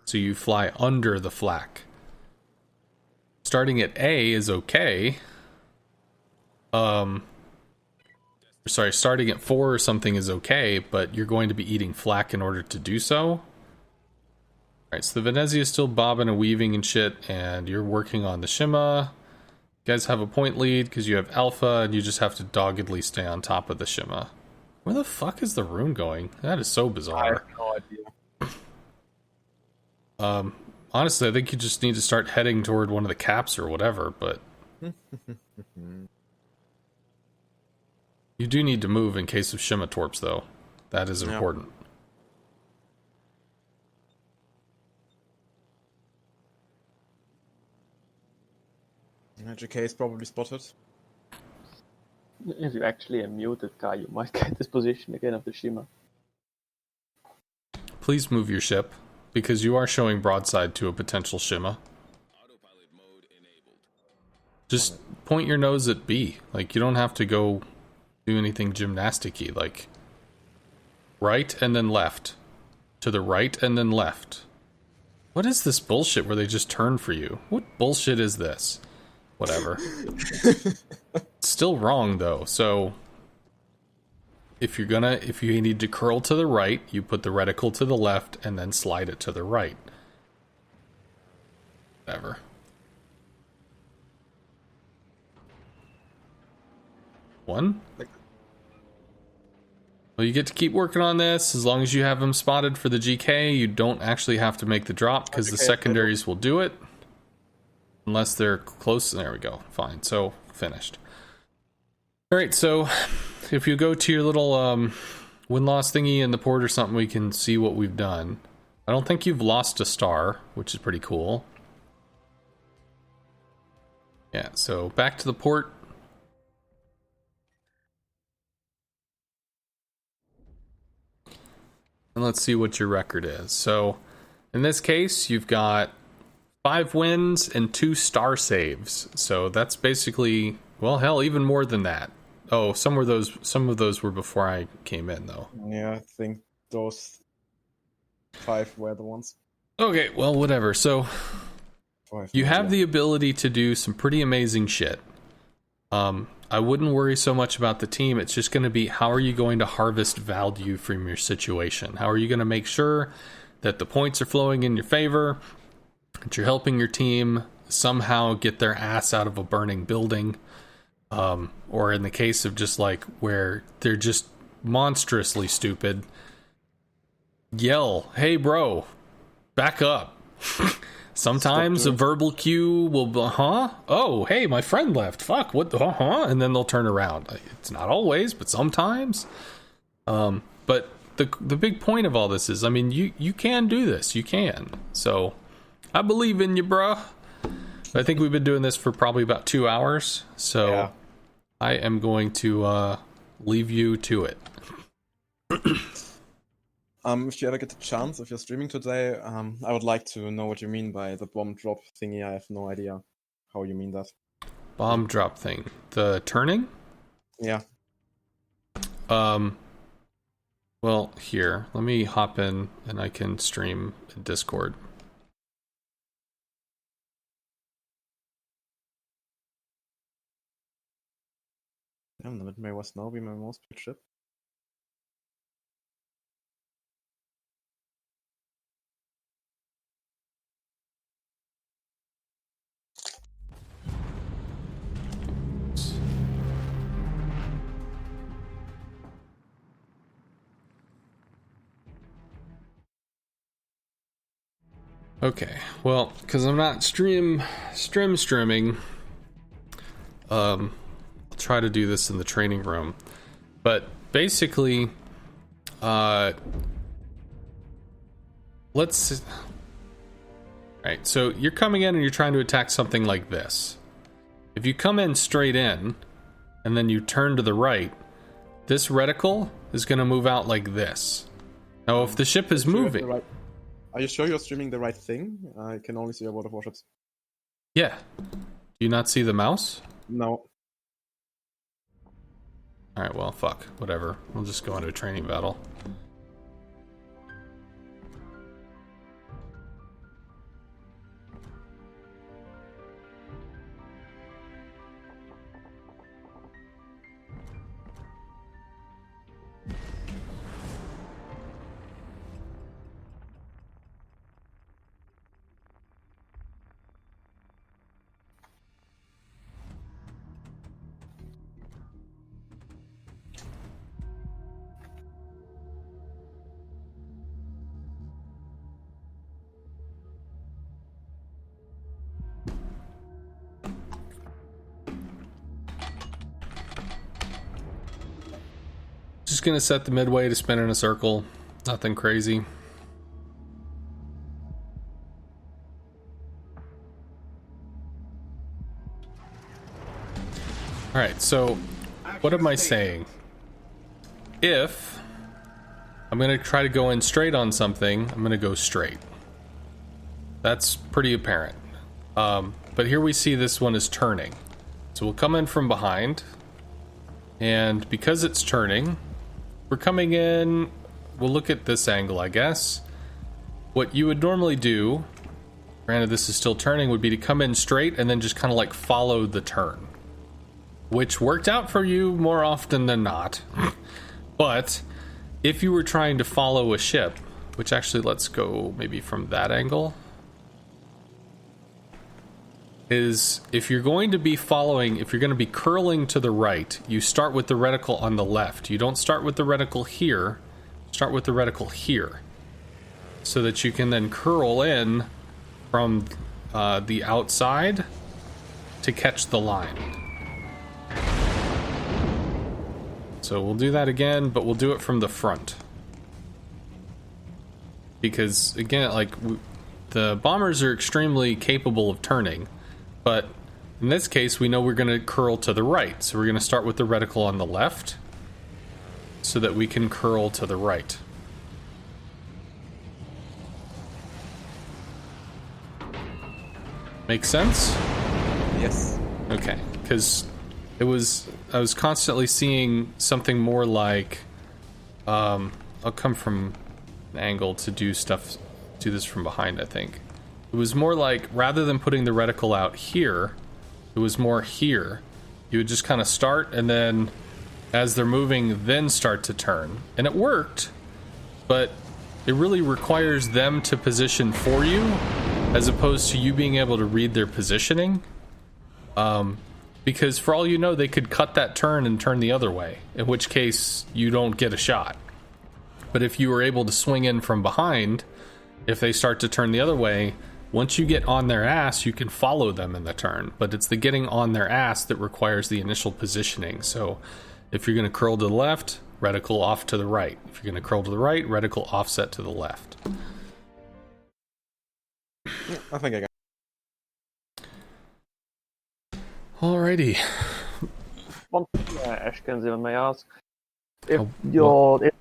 So you fly under the flak. Starting at A is okay. Sorry, starting at 4 or something is okay, but you're going to be eating flak in order to do so. Alright, so the Venezia is still bobbing and weaving and shit, and you're working on the Shimma. You guys have a point lead because you have Alpha, and you just have to doggedly stay on top of the Shimma. Where the fuck is the rune going? That is so bizarre. I have no idea. Honestly, I think you just need to start heading toward one of the caps or whatever, but... You do need to move in case of Shimma Torps, though. That is important. GK is probably spotted. If you actually a muted guy, you might get this position again of the Shimma. Please move your ship, because you are showing broadside to a potential Shimma. Autopilot mode enabled. Just point your nose at B. Like, you don't have to go do anything gymnastic-y. Like, right and then left. To the right and then left. What is this bullshit where they just turn for you? What bullshit is this? Whatever. It's still wrong, though, so... If you need to curl to the right, you put the reticle to the left and then slide it to the right. Whatever. One? Well, you get to keep working on this. As long as you have them spotted for the GK, you don't actually have to make the drop, because the secondaries will do it. Unless they're close. There we go. Fine. So, finished. Alright, so if you go to your little win-loss thingy in the port or something, we can see what we've done. I don't think you've lost a star, which is pretty cool. Yeah, so back to the port. And let's see what your record is. So, in this case, you've got 5 wins and 2 star saves. So that's basically, well, hell, even more than that. Oh, some of those were before I came in, though. Yeah, I think those 5 were the ones. Okay, well, whatever. So you have the ability to do some pretty amazing shit. I wouldn't worry so much about the team. It's just going to be, how are you going to harvest value from your situation? How are you going to make sure that the points are flowing in your favor, that you're helping your team somehow get their ass out of a burning building, or in the case of just like where they're just monstrously stupid, yell, "Hey bro, back up." Sometimes a verbal cue will be, oh, hey, my friend left. Fuck, what the, and then they'll turn around. It's not always, but sometimes. But the big point of all this is, I mean, you can do this. You can. So, I believe in you, bruh. I think we've been doing this for probably about 2 hours. So, yeah. I am going to leave you to it. If you ever get the chance, if you're streaming today, I would like to know what you mean by the bomb drop thingy. I have no idea how you mean that. Bomb drop thing. The turning? Yeah. Well, here. Let me hop in and I can stream in Discord. Damn, the Midway was now be my most picked ship. Okay, well, because I'm not streaming, I'll try to do this in the training room. But basically, let's... Alright, so you're coming in and you're trying to attack something like this. If you come in straight in, and then you turn to the right, this reticle is going to move out like this. Now, if the ship is moving... Are you sure you're streaming the right thing? I can only see a World of Warships. Yeah. Do you not see the mouse? No. Alright, well, fuck. Whatever. We'll just go into a training battle. Just gonna set the Midway to spin in a circle. Nothing crazy. Alright, so what am I saying? If I'm gonna try to go in straight on something, I'm gonna go straight. That's pretty apparent. But here we see this one is turning. So we'll come in from behind. And because it's turning, we're coming in, we'll look at this angle, I guess. What you would normally do, granted this is still turning, would be to come in straight and then just kind of like follow the turn. Which worked out for you more often than not. But if you were trying to follow a ship, which actually let's go maybe from that angle, is if you're going to be following, if you're going to be curling to the right, you start with the reticle on the left. You don't start with the reticle here, start with the reticle here. So that you can then curl in from the outside to catch the line. So we'll do that again, but we'll do it from the front. Because, again, like, the bombers are extremely capable of turning. But in this case, we know we're going to curl to the right. So we're going to start with the reticle on the left so that we can curl to the right. Make sense? Yes. Okay, because I was constantly seeing something more like, I'll come from an angle to do this from behind, I think. It was more like, rather than putting the reticle out here, it was more here. You would just kind of start, and then, as they're moving, then start to turn. And it worked, but it really requires them to position for you, as opposed to you being able to read their positioning. Because for all you know, they could cut that turn and turn the other way, in which case you don't get a shot. But if you were able to swing in from behind, if they start to turn the other way, once you get on their ass, you can follow them in the turn. But it's the getting on their ass that requires the initial positioning. So if you're going to curl to the left, reticle off to the right. If you're going to curl to the right, reticle offset to the left. I think I got it. Alrighty. One thing, Ashkenzie, may I ask? If Oh, your if